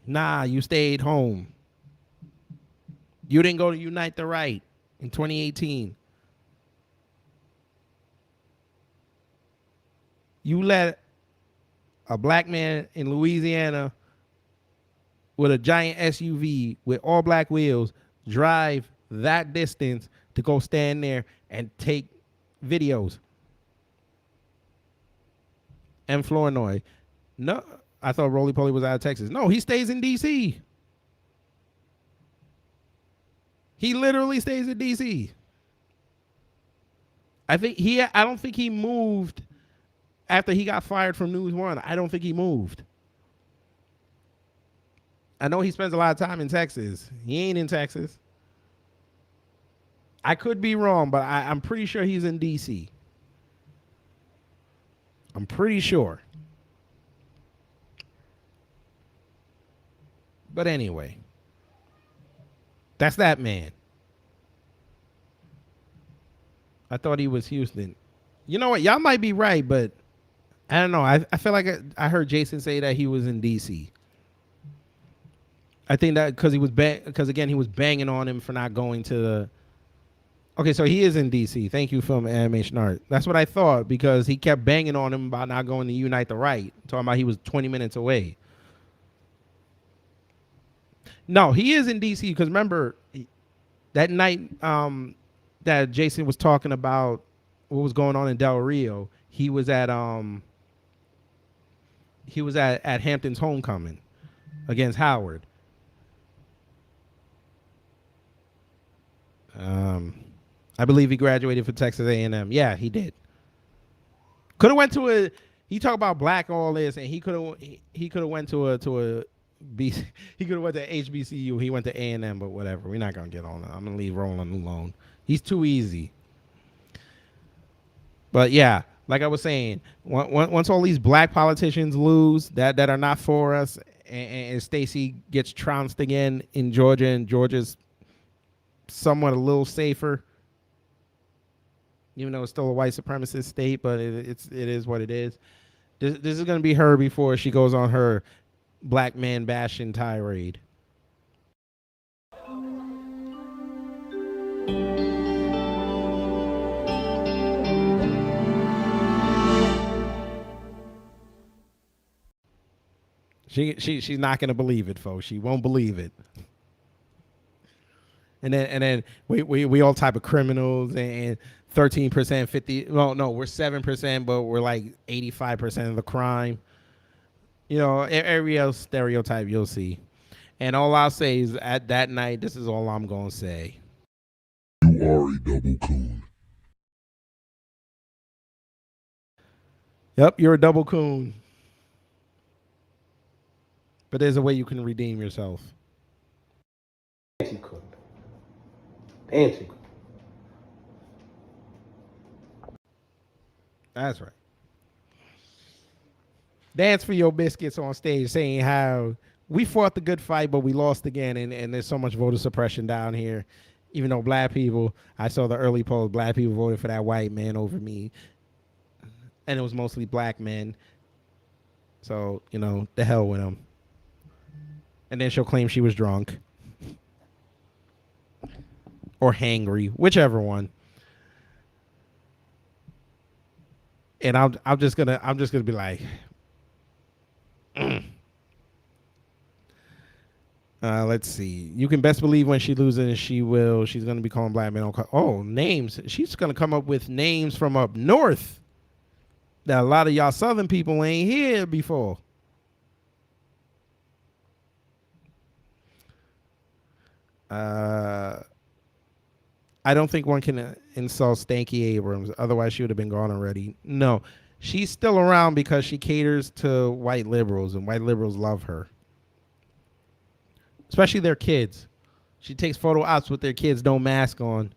Nah, you stayed home. You didn't go to Unite the Right in 2018. You let a black man in Louisiana with a giant SUV with all black wheels drive that distance to go stand there and take videos. And Flournoy. No, I thought Roly Poly was out of Texas. No, he stays in D.C. He literally stays in D.C. I don't think he moved after he got fired from News One. I don't think he moved. I know he spends a lot of time in Texas. He ain't in Texas. I could be wrong, but I'm pretty sure he's in D.C. I'm pretty sure. But anyway, that's that man. I thought he was Houston. You know what? Y'all might be right, but I don't know. I feel like I heard Jason say that he was in D.C. I think that because he was again he was banging on him for not going to the. Okay, so he is in D.C. Thank you, Film and Animation Art. That's what I thought because he kept banging on him about not going to Unite the Right, talking about he was 20 minutes away. No, he is in D.C. because remember that night that Jason was talking about what was going on in Del Rio. He was at Hampton's homecoming against Howard. I believe he graduated from Texas A&M. Yeah, he did. Could have went to a. He talked about black all this, and he could have went to a. He could have went to HBCU. He went to A&M, but whatever. We're not gonna get on that. I'm gonna leave Roland alone. He's too easy. But yeah, like I was saying, once all these black politicians lose that are not for us, and Stacey gets trounced again in Georgia, and Georgia's somewhat a little safer, even though it's still a white supremacist state, but it is what it is. This is gonna be her before she goes on her black man bashing tirade. She's not gonna believe it, folks. She won't believe it. And then we all type of criminals and 13%, 50. Well, no, we're 7%, but we're like 85% of the crime. You know, every else stereotype you'll see. And all I'll say is at that night, this is all I'm gonna say. You are a double coon. Yep, you're a double coon. But there's a way you can redeem yourself. Yes, you could. Dance you could. That's right. Dance for your biscuits on stage, saying how we fought the good fight, but we lost again, and there's so much voter suppression down here. Even though black people, I saw the early polls, black people voted for that white man over me. And it was mostly black men. So, you know, the hell with them. And then she'll claim she was drunk. Or hangry, whichever one. And I'm just gonna be like, let's see. You can best believe when she loses, she's gonna be calling black men. Oh, names. She's gonna come up with names from up north that a lot of y'all southern people ain't heard before. I don't think one can insult Stanky Abrams. Otherwise, she would have been gone already. No, she's still around because she caters to white liberals, and white liberals love her, especially their kids. She takes photo ops with their kids, no mask on,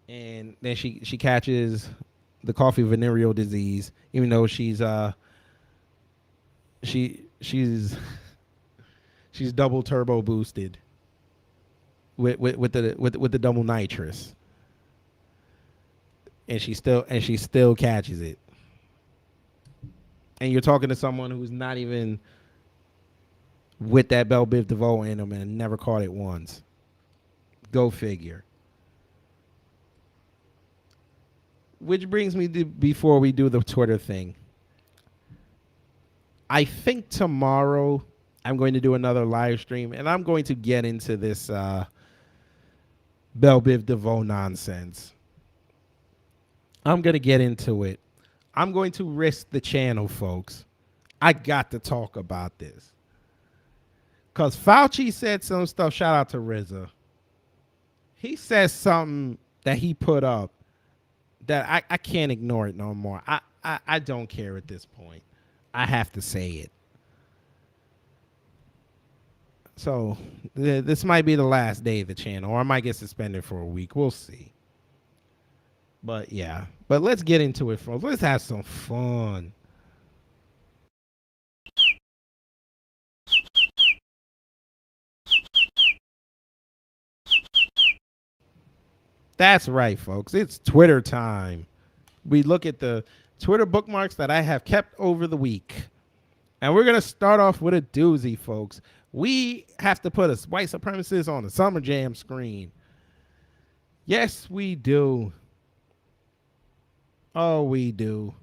and then she catches the coffee venereal disease, even though she's double turbo boosted with the double nitrous, and she still catches it. And you're talking to someone who's not even with that Belle Biv DeVoe in them and never caught it once. Go figure. Which brings me to, before we do the Twitter thing, I think tomorrow I'm going to do another live stream, and I'm going to get into this Belle Biv DeVoe nonsense. I'm going to get into it. I'm going to risk the channel, folks. I got to talk about this. Because Fauci said some stuff. Shout out to RZA. He says something that he put up that I can't ignore it no more. I don't care at this point. I have to say it. So this might be the last day of the channel, or I might get suspended for a week. We'll see. But yeah, but let's get into it, folks. Let's have some fun. That's right, folks. It's Twitter time. We look at the Twitter bookmarks that I have kept over the week. And we're going to start off with a doozy, folks. We have to put a white supremacist on the Summer Jam screen. Yes, we do. Oh, we do.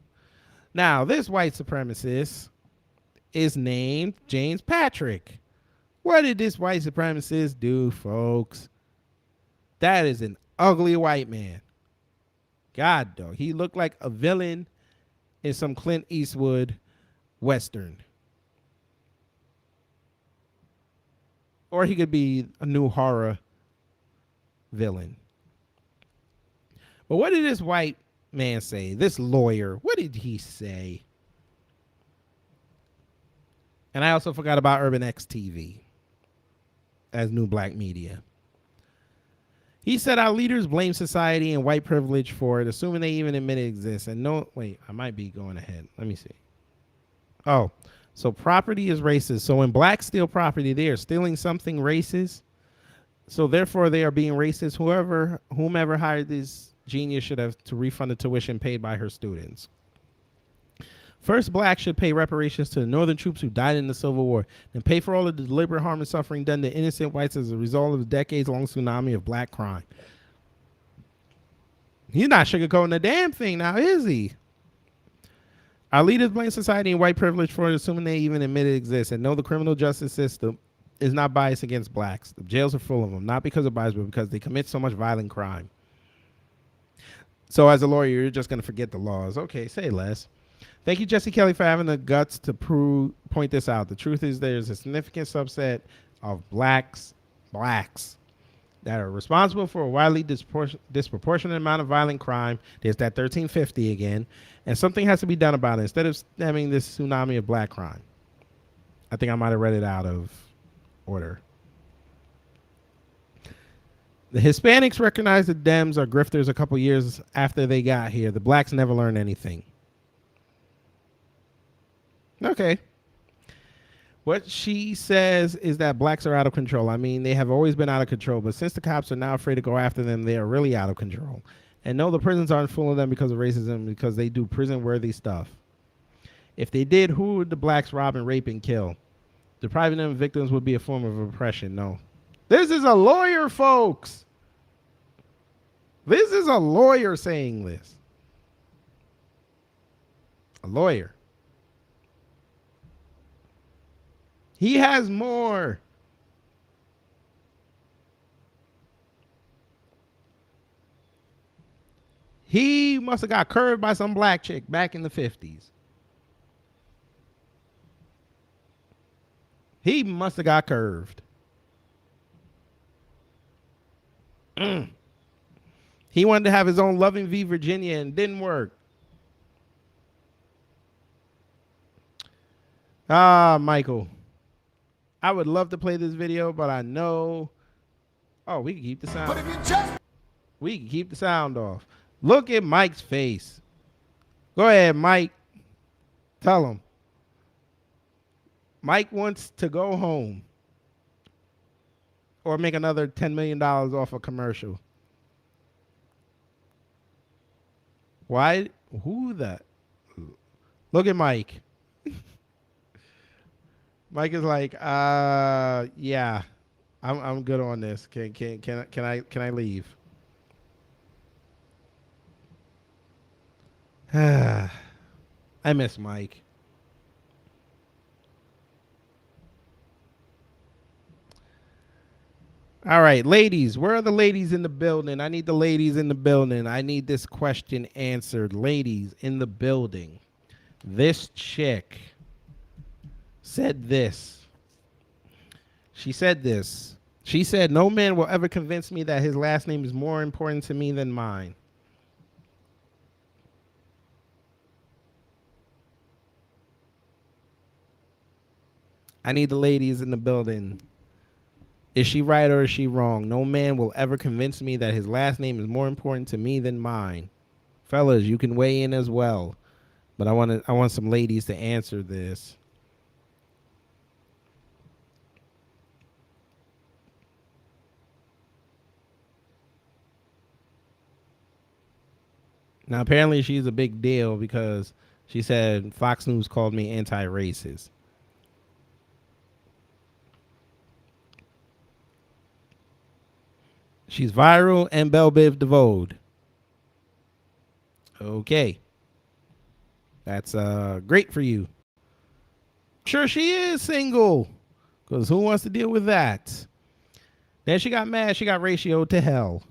Now, this white supremacist is named James Patrick. What did this white supremacist do, folks? That is an ugly white man. God, dog. He looked like a villain in some Clint Eastwood Western. Or he could be a new horror villain. But what did this white man say? This lawyer, what did he say? And I also forgot about Urban X TV as new black media. He said our leaders blame society and white privilege for it, assuming they even admit it exists. And no, wait, I might be going ahead. Let me see. Oh, so property is racist. So when blacks steal property, they are stealing something racist. So therefore, they are being racist. Whomever hired this genius should have to refund the tuition paid by her students. First, blacks should pay reparations to the northern troops who died in the Civil War, and pay for all of the deliberate harm and suffering done to innocent whites as a result of a decades-long tsunami of black crime. He's not sugarcoating a damn thing now, is he? Our leaders blame society and white privilege for assuming they even admit it exists and know the criminal justice system is not biased against blacks. The jails are full of them, not because of bias, but because they commit so much violent crime. So as a lawyer, you're just going to forget the laws. Okay, say less. Thank you, Jesse Kelly, for having the guts to point this out. The truth is there's a significant subset of blacks that are responsible for a widely disproportionate amount of violent crime. There's that 1350 again. And something has to be done about it instead of stemming this tsunami of black crime. I think I might have read it out of order. The Hispanics recognized the Dems are grifters a couple years after they got here. The blacks never learned anything. Okay. What she says is that blacks are out of control. I mean, they have always been out of control, but since the cops are now afraid to go after them, they are really out of control. And no, the prisons aren't full of them because of racism, because they do prison-worthy stuff. If they did, who would the blacks rob and rape and kill? Depriving them of victims would be a form of oppression. No. This is a lawyer, folks. This is a lawyer saying this. A lawyer. He has more. He must have got curved by some black chick back in the 50s. He must have got curved. He wanted to have his own Loving V Virginia and didn't work. Michael. I would love to play this video, but I know. Oh, we can keep the sound. But if you just... We can keep the sound off. Look at Mike's face. Go ahead, Mike. Tell him. Mike wants to go home or make another $10 million off a commercial. Why? Who the? Look at Mike. Mike is like, yeah, I'm good on this. Can I leave? I miss Mike. All right, ladies, where are the ladies in the building? I need the ladies in the building. I need this question answered. Ladies in the building. This chick said this. She said this. She said, no man will ever convince me that his last name is more important to me than mine. I need the ladies in the building. Is she right or is she wrong? No man will ever convince me that his last name is more important to me than mine. Fellas, you can weigh in as well. But I want some ladies to answer this. Now, apparently she's a big deal because she said Fox News called me anti-racist. She's viral and Belle Biv DeVoe. Okay. That's great for you. Sure, she is single. Because who wants to deal with that? Then she got mad. She got ratioed to hell.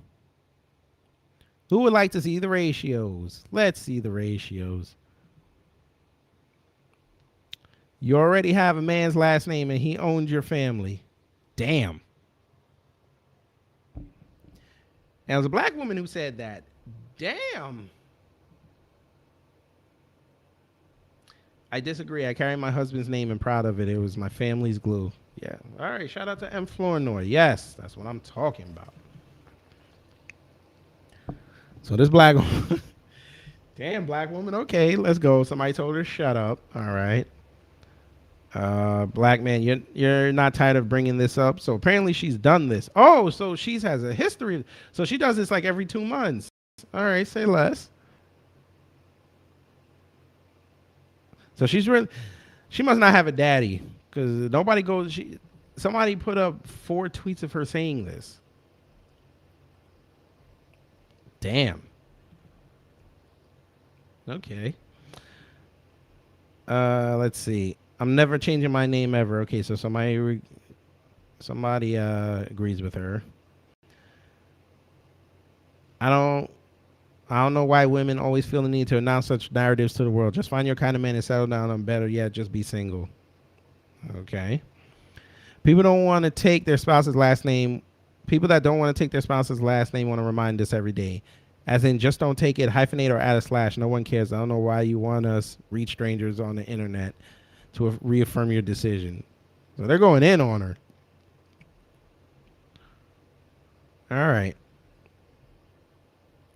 Who would like to see the ratios? Let's see the ratios. You already have a man's last name and he owns your family. Damn. And it was a black woman who said that. Damn. I disagree. I carry my husband's name and proud of it. It was my family's glue. Yeah. All right. Shout out to M. Flournoy. Yes, that's what I'm talking about. So this black woman. Damn, black woman. Okay, let's go. Somebody told her shut up. All right. Black man, you're not tired of bringing this up. So apparently she's done this. Oh, so she has a history. So she does this like every 2 months. All right, say less. So she must not have a daddy because nobody goes. Somebody put up 4 tweets of her saying this. Damn. Okay. Let's see. I'm never changing my name ever. Okay, so somebody agrees with her. I don't I don't know why women always feel the need to announce such narratives to the world. Just find your kind of man and settle down, and better yet, just be single. Okay. People don't want to take their spouse's last name. People that don't want to take their spouse's last name want to remind us every day. As in, just don't take it, hyphenate or add a slash. No one cares. I don't know why you want us reach strangers on the internet to reaffirm your decision. So they're going in on her. All right.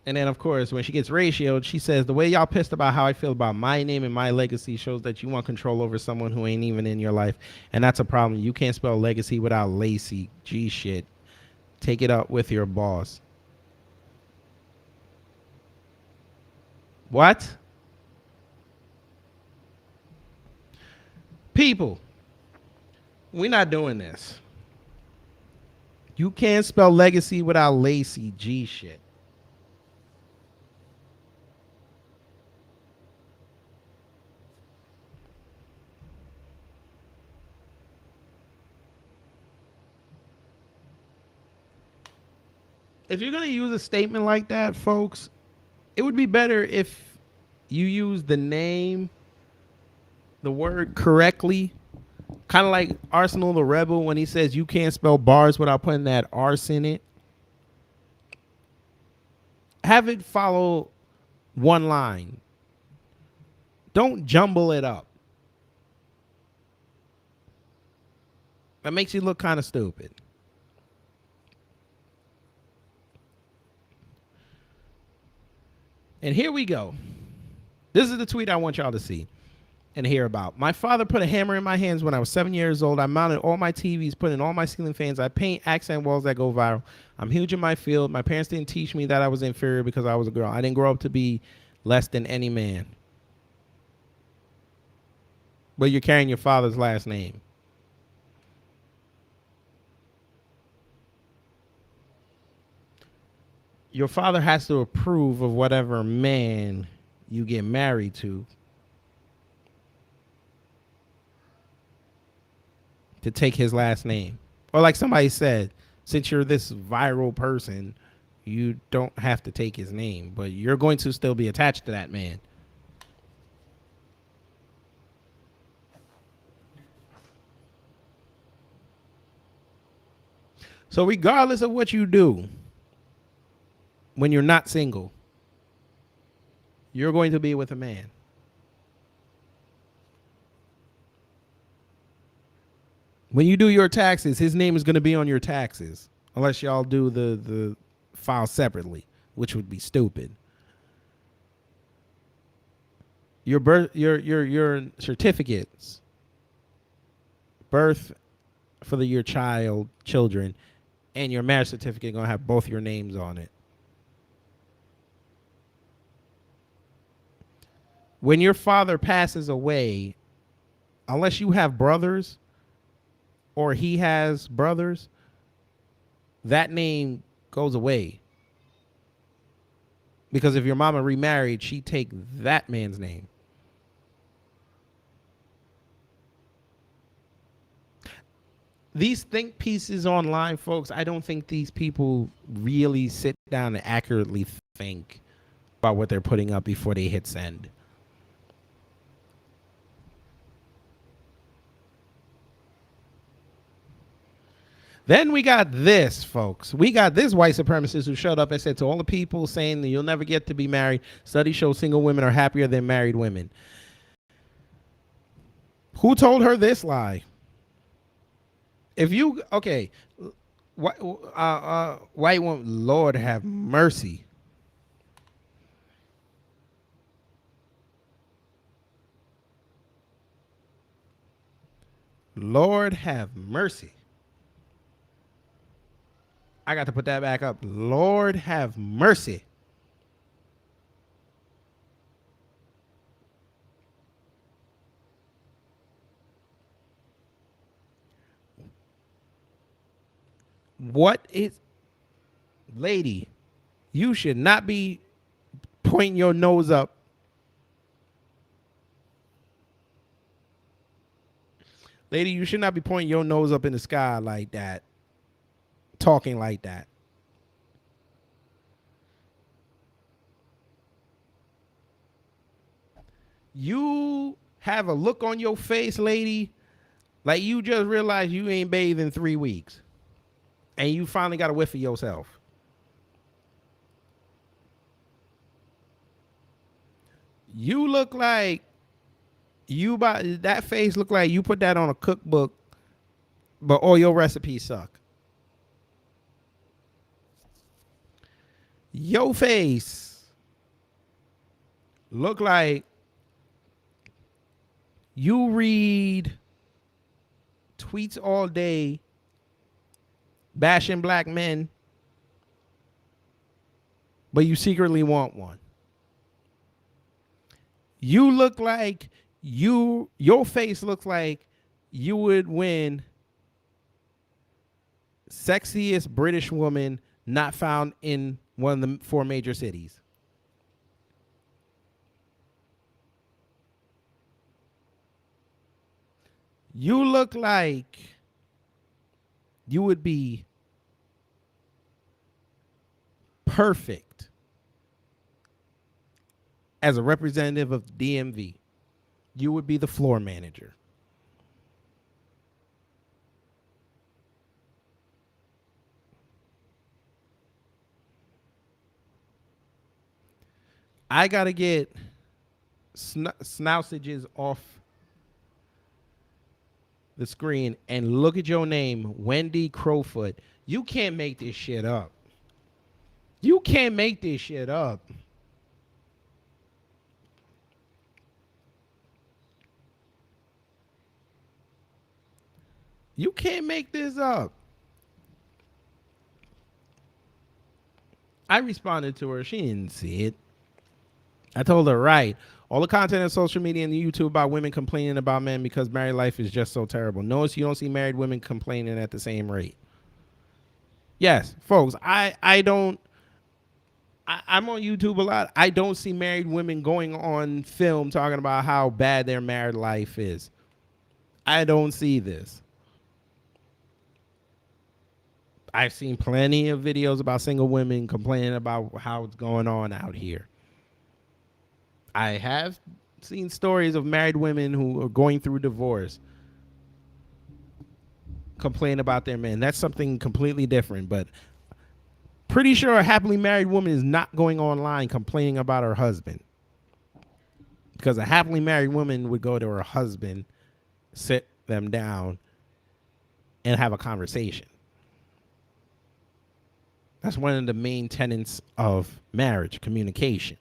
And then, of course, when she gets ratioed, she says, the way y'all pissed about how I feel about my name and my legacy shows that you want control over someone who ain't even in your life. And that's a problem. You can't spell legacy without lacy. G shit. Take it up with your boss. What? People, we're not doing this. You can't spell legacy without lacy. G shit. If you're going to use a statement like that, folks, it would be better if you use the name, the word correctly. Kind of like Arsenal the Rebel when he says you can't spell bars without putting that arse in it. Have it follow one line. Don't jumble it up. That makes you look kind of stupid. And here we go. This is the tweet I want y'all to see and hear about. My father put a hammer in my hands when I was 7 years old. I mounted all my TVs, put in all my ceiling fans. I paint accent walls that go viral. I'm huge in my field. My parents didn't teach me that I was inferior because I was a girl. I didn't grow up to be less than any man. But you're carrying your father's last name. Your father has to approve of whatever man you get married to take his last name. Or like somebody said, since you're this viral person, you don't have to take his name, but you're going to still be attached to that man. So regardless of what you do, when you're not single, you're going to be with a man. When you do your taxes, his name is going to be on your taxes, unless y'all do the file separately, which would be stupid. Your birth, your certificates, birth for your children, and your marriage certificate are going to have both your names on it. When your father passes away, unless you have brothers or he has brothers, that name goes away. Because if your mama remarried, she'd take that man's name. These think pieces online, folks, I don't think these people really sit down and accurately think about what they're putting up before they hit send. Then we got this, folks. We got this white supremacist who showed up and said to all the people saying that you'll never get to be married, studies show single women are happier than married women. Who told her this lie? If you, okay, white woman, Lord have mercy. Lord have mercy. I got to put that back up. Lord have mercy. What is, lady, you should not be pointing your nose up Lady, you should not be pointing your nose up in the sky like that, talking like that. You have a look on your face, lady, like you just realized you ain't bathed in 3 weeks. And you finally got a whiff of yourself. You look like that face look like you put that on a cookbook, but all your recipes suck. Your face look like you read tweets all day bashing black men, but you secretly want one. You look like your face looks like you would win sexiest British woman not found in one of the 4 major cities. You look like you would be perfect as a representative of the DMV. You would be the floor manager. I got to get snousages off the screen and look at your name, Wendy Crowfoot. You can't make this shit up. You can't make this shit up. You can't make this up. I responded to her. She didn't see it. I told her, right, all the content on social media and YouTube about women complaining about men because married life is just so terrible. Notice you don't see married women complaining at the same rate. Yes, folks, I'm on YouTube a lot. I don't see married women going on film talking about how bad their married life is. I don't see this. I've seen plenty of videos about single women complaining about how it's going on out here. I have seen stories of married women who are going through divorce complain about their men. That's something completely different, but pretty sure a happily married woman is not going online complaining about her husband, because a happily married woman would go to her husband, sit them down, and have a conversation. That's one of the main tenets of marriage, communication.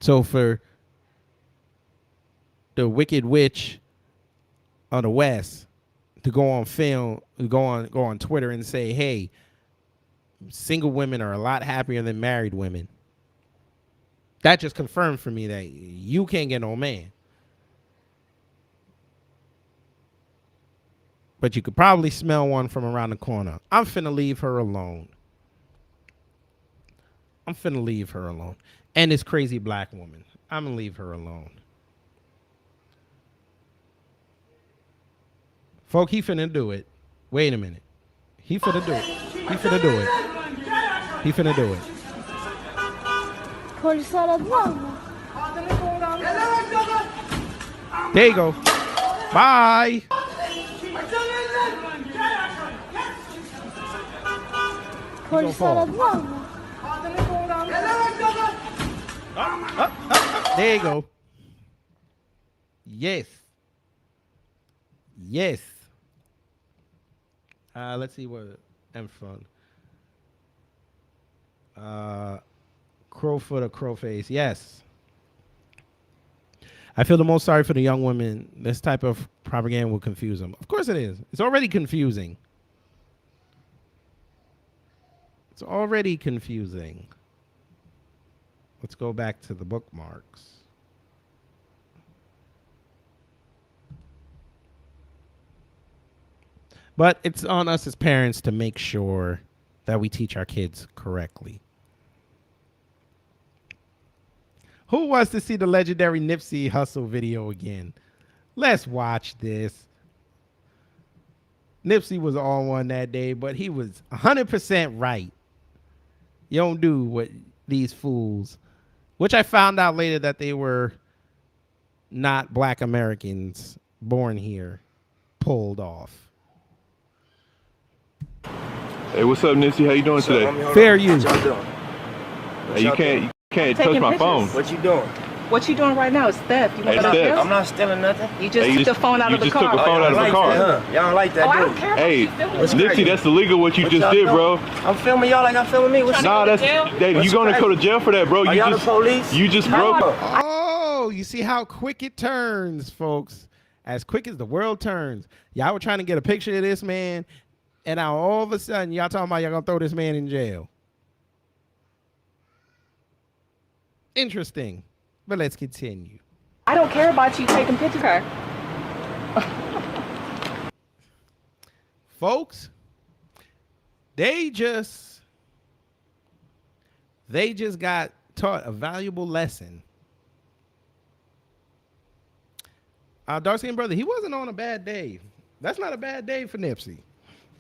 So for the wicked witch of the West to go on film, go on Twitter and say, hey, single women are a lot happier than married women, that just confirmed for me that you can't get no man. But you could probably smell one from around the corner. I'm finna leave her alone. And this crazy black woman. I'm gonna leave her alone. Folk, he finna do it. Wait a minute. He finna do it. Polis aradılar mı? There you go. Bye. Polis aradılar mı? There you go. Yes. Let's see what I'm from. Crowfoot or Crowface. Yes. I feel the most sorry for the young women. This type of propaganda will confuse them. Of course it is. It's already confusing. Let's go back to the bookmarks. But it's on us as parents to make sure that we teach our kids correctly. Who wants to see the legendary Nipsey Hussle video again? Let's watch this. Nipsey was on one that day, but he was 100% right. You don't do what these fools, which I found out later that they were not black Americans born here, pulled off. Hey, what's up, Nipsey? How you doing today? Fair use. What y'all doing? Hey, you can't touch my phone. What you doing? What you doing right now is theft. You want Hey, to theft. I'm not stealing nothing. You just took the phone out of the car. You just took the phone out of the Like car. that, huh? Y'all don't like that, Oh, I do don't you? care. Hey, What's Nipsey, crazy? that's illegal what you What just y'all did, doing? bro. I'm filming y'all like I'm filming me. What's Nah, up? you're gonna go to jail for that, bro. Are y'all the police? You just broke. Oh, you see how quick it turns, folks. As quick as the world turns. Y'all were trying to get a picture of this man, and now all of a sudden, y'all talking about y'all gonna throw this man in jail. Interesting. But let's continue. I don't care about you taking pictures of her. Folks, they just got taught a valuable lesson. Our dark-skinned brother, he wasn't on a bad day. That's not a bad day for Nipsey.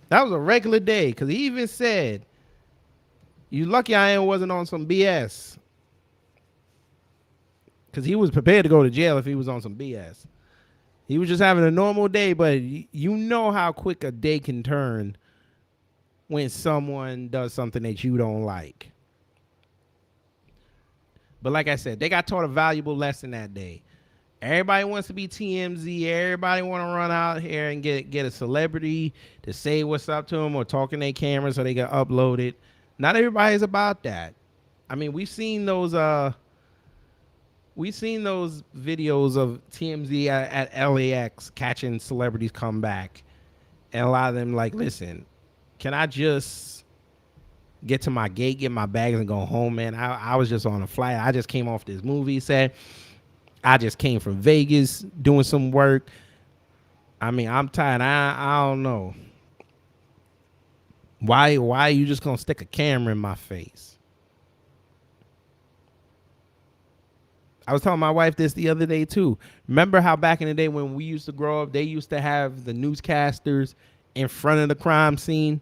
That was a regular day, because he even said, you lucky I wasn't on some BS. Because he was prepared to go to jail if he was on some BS. He was just having a normal day, but you know how quick a day can turn when someone does something that you don't like. But like I said, they got taught a valuable lesson that day. Everybody wants to be TMZ. Everybody want to run out here and get a celebrity to say what's up to them or talk in their camera so they can upload it. Not everybody's about that. I mean, we've seen those videos of TMZ at LAX catching celebrities come back. And a lot of them like, listen, can I just get to my gate, get my bags, and go home, man? I was just on a flight. I just came off this movie set. I just came from Vegas doing some work. I mean, I'm tired. I don't know. Why are you just going to stick a camera in my face? I was telling my wife this the other day, too. Remember how back in the day when we used to grow up, they used to have the newscasters in front of the crime scene?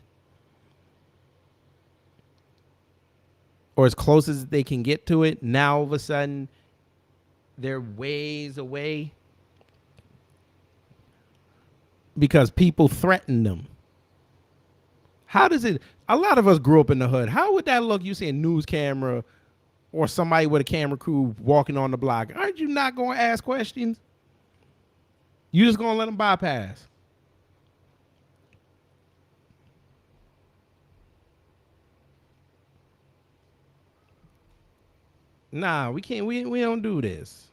Or as close as they can get to it. Now, all of a sudden, they're ways away because people threaten them. How does it... A lot of us grew up in the hood. How would that look? You see a news camera or somebody with a camera crew walking on the block. Aren't you not going to ask questions? You just going to let them bypass. Nah, we can't. We don't do this.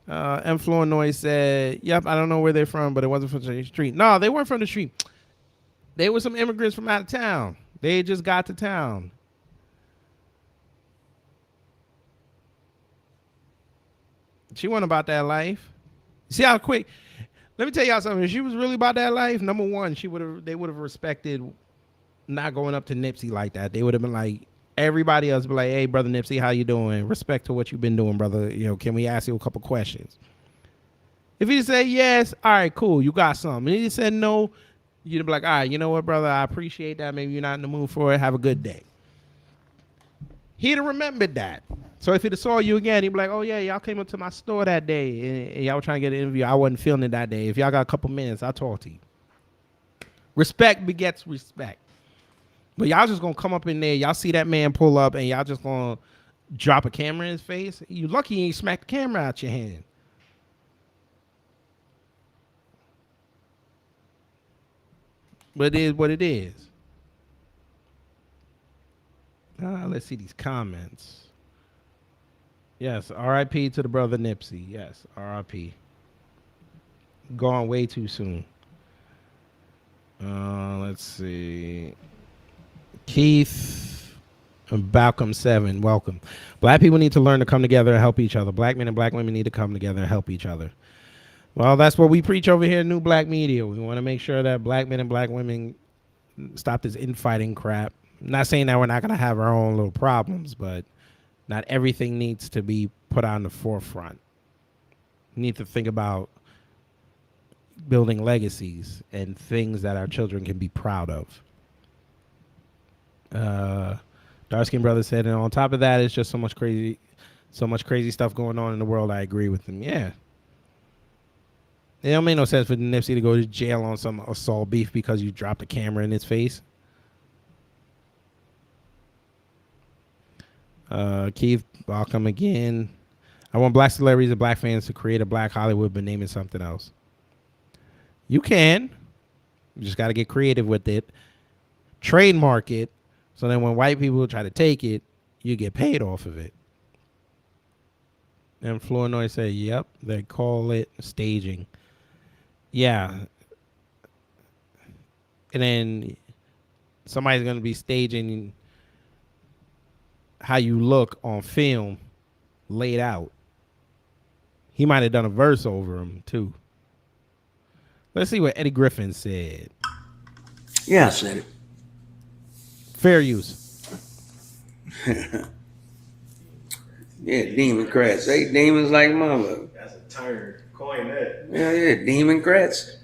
M. Flournoy said, yep, I don't know where they're from, but it wasn't from the street. No, they weren't from the street. They were some immigrants from out of town. They just got to town. She wasn't about that life. See how quick? Let me tell y'all something. If she was really about that life, number one, they would have respected not going up to Nipsey like that. They would have been like, everybody else be like, hey, brother Nipsey, how you doing? Respect to what you've been doing, brother. You know, can we ask you a couple questions? If he said yes, all right, cool, you got something. And he said no, you'd be like, all right, you know what, brother, I appreciate that. Maybe you're not in the mood for it. Have a good day. He'd have remembered that. So if he'd have saw you again, he'd be like, oh, yeah, y'all came up to my store that day and y'all were trying to get an interview. I wasn't feeling it that day. If y'all got a couple minutes, I'll talk to you. Respect begets respect. But y'all just going to come up in there. Y'all see that man pull up and y'all just going to drop a camera in his face. You lucky you ain't smacked the camera out your hand. But it is what it is. Let's see these comments. Yes, R.I.P. to the brother Nipsey. Yes, R.I.P. Gone way too soon. Let's see. Keith and Balcom 7, welcome. Black people need to learn to come together and help each other. Black men and black women need to come together and help each other. Well, that's what we preach over here in New Black Media. We want to make sure that black men and black women stop this infighting crap. I'm not saying that we're not going to have our own little problems, but not everything needs to be put on the forefront. We need to think about building legacies and things that our children can be proud of. Dark Skin Brother said, and on top of that, it's just so much crazy stuff going on in the world. I agree with him. Yeah. It don't make no sense for Nipsey to go to jail on some assault beef because you dropped a camera in his face. Keith, welcome again. I want black celebrities and black fans to create a black Hollywood but name it something else. You can. You just got to get creative with it. Trademark it. So then when white people try to take it, you get paid off of it. And Flournoy said, yep, they call it staging. Yeah. And then somebody's going to be staging how you look on film laid out. He might have done a verse over him, too. Let's see what Eddie Griffin said. Yeah, I said it. Fair use. Yeah, demon crats. They demons like mama. That's a turn. Coin that. Yeah, demon crats.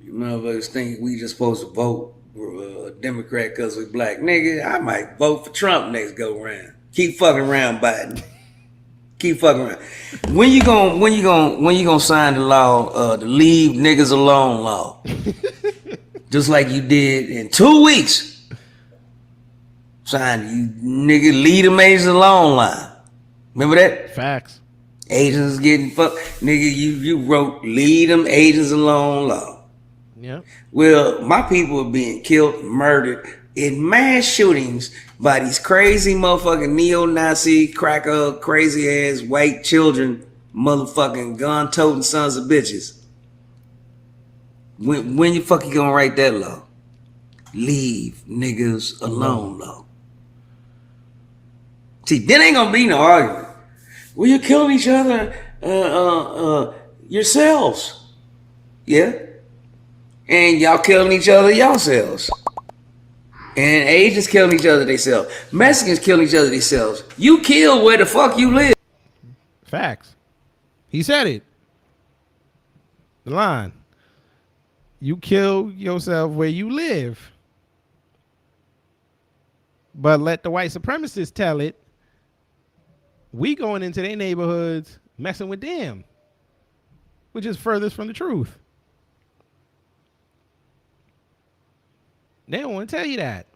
You motherfuckers think we just supposed to vote for a Democrat because we black. Nigga, I might vote for Trump next go round. Keep fucking around, Biden. Keep fucking around. When you gonna sign the law, the leave niggas alone law? Just like you did in 2 weeks. Sign you nigga leave them agents alone line. Remember that? Facts. Agents getting fucked. Nigga, you wrote leave them agents alone law. Yep. Well, my people are being killed, murdered in mass shootings by these crazy motherfucking neo-Nazi, cracker, crazy ass white children, motherfucking gun-toting sons of bitches. When you fucking gonna write that law? Leave niggas alone law. See, then ain't gonna be no argument. Well, you're killing each other yourselves. Yeah. And y'all killing each other yourselves. And Asians killing each other themselves. Mexicans killing each other themselves. You kill where the fuck you live. Facts. He said it. The line. You kill yourself where you live. But let the white supremacists tell it. We going into their neighborhoods messing with them. Which is furthest from the truth. They don't want to tell you that.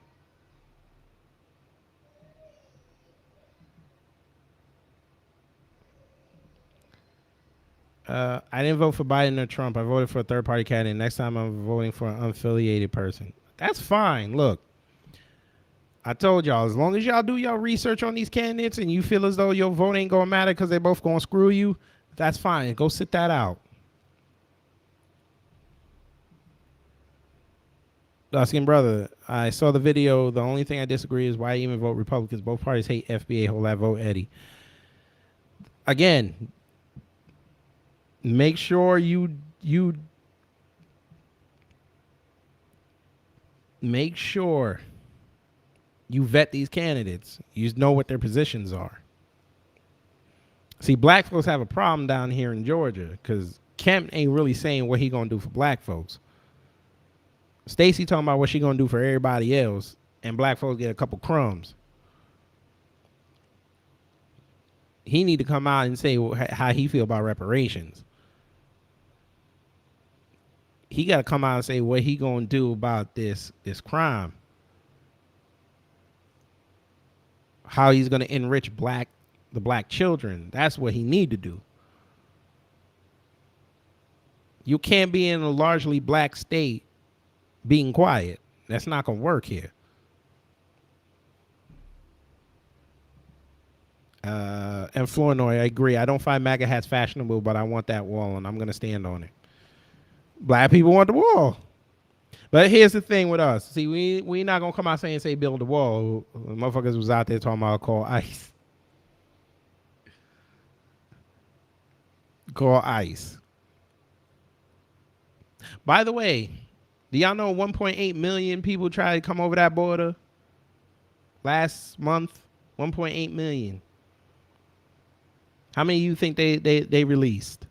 I didn't vote for Biden or Trump. I voted for a third-party candidate. Next time I'm voting for an unaffiliated person. That's fine. Look, I told y'all, as long as y'all do y'all research on these candidates and you feel as though your vote ain't going to matter because they both going to screw you, that's fine. Go sit that out. Skin Brother, I saw the video. The only thing I disagree is why even vote Republicans. Both parties hate FBA. Hold that vote, Eddie. Again, make sure you make sure you vet these candidates. You know what their positions are. See, black folks have a problem down here in Georgia because Kemp ain't really saying what he gonna do for black folks. Stacey talking about what she gonna do for everybody else, and black folks get a couple crumbs. He need to come out and say how he feel about reparations. He got to come out and say what he gonna do about this crime. How he's gonna enrich the black children. That's what he need to do. You can't be in a largely black state being quiet. That's not gonna work here. And Flournoy, I agree. I don't find MAGA hats fashionable, but I want that wall, and I'm gonna stand on it. Black people want the wall. But here's the thing with us. See, we not gonna come out saying say build the wall. Motherfuckers was out there talking about call ICE. Call ICE. By the way, do y'all know 1.8 million people tried to come over that border last month? 1.8 million. How many of you think they released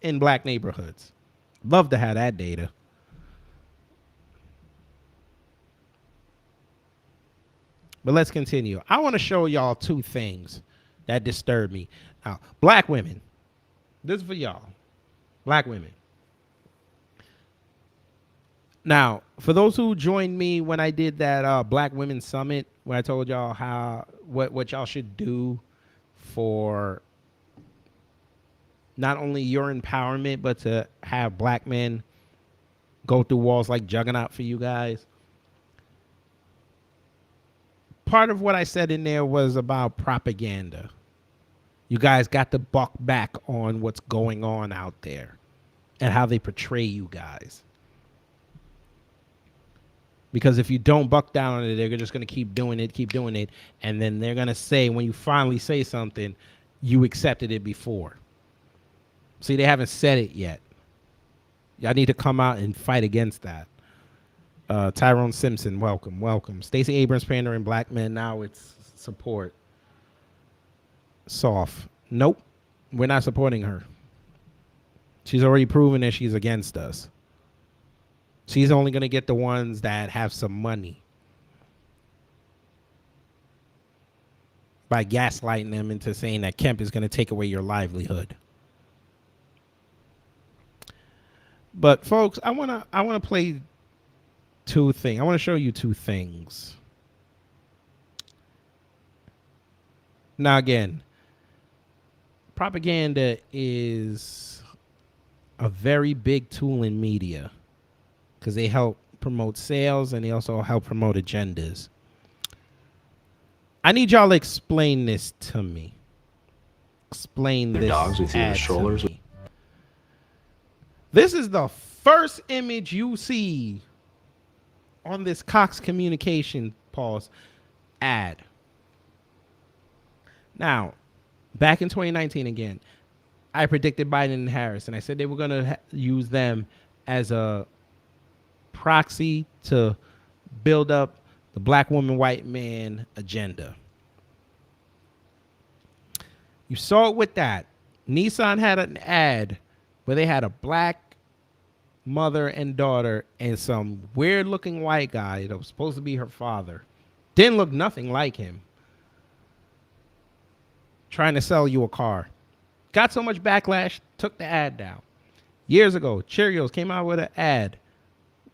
in black neighborhoods? Love to have that data. But let's continue. I want to show y'all two things that disturb me. Now, black women. This is for y'all. Black women. Now, for those who joined me when I did that Black Women Summit, where I told y'all what y'all should do for not only your empowerment, but to have black men go through walls like Juggernaut for you guys. Part of what I said in there was about propaganda. You guys got to buck back on what's going on out there and how they portray you guys. Because if you don't buck down on it, they're just going to keep doing it. And then they're going to say, when you finally say something, you accepted it before. See, they haven't said it yet. Y'all need to come out and fight against that. Tyrone Simpson, welcome. Stacey Abrams pandering black men. Now it's support. Soft. Nope. We're not supporting her. She's already proven that she's against us. She's only going to get the ones that have some money by gaslighting them into saying that Kemp is going to take away your livelihood. But folks, I want to play two things. I want to show you two things. Now again, propaganda is a very big tool in media because they help promote sales and they also help promote agendas. I need y'all to explain this to me. Explain this. Dogs with your strollers. This is the first image you see on this Cox Communication ad. Now, back in 2019 again, I predicted Biden and Harris, and I said they were going to use them as a proxy to build up the black woman, white man agenda. You saw it with that. Nissan had an ad where they had a black mother and daughter and some weird looking white guy that was supposed to be her father. Didn't look nothing like him. Trying to sell you a car. Got so much backlash, took the ad down. Years ago, Cheerios came out with an ad.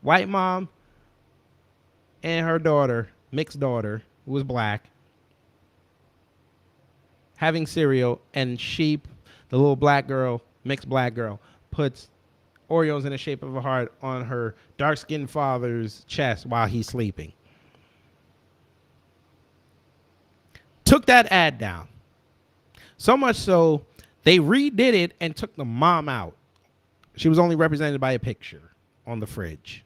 White mom and her daughter, mixed daughter, who was black, having cereal, and sheep, the little black girl, mixed black girl, puts Oreos in the shape of a heart on her dark-skinned father's chest while he's sleeping. Took that ad down. So much so, they redid it and took the mom out. She was only represented by a picture on the fridge.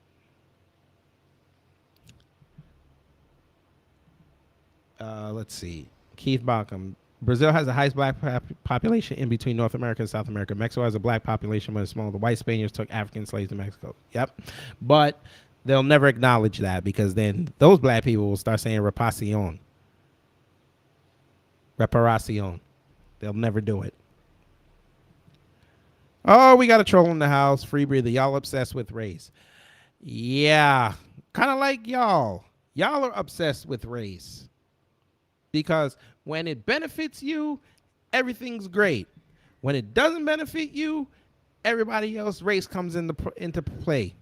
Let's see. Keith Bauckham. Brazil has the highest black population in between North America and South America. Mexico has a black population, but it's small. The white Spaniards took African slaves to Mexico. Yep. But they'll never acknowledge that because then those black people will start saying reparación. Reparación. They'll never do it. Oh, we got a troll in the house. Free breather. Y'all obsessed with race. Yeah. Kind of like y'all. Y'all are obsessed with race. Because when it benefits you, everything's great. When it doesn't benefit you, everybody else race comes into play.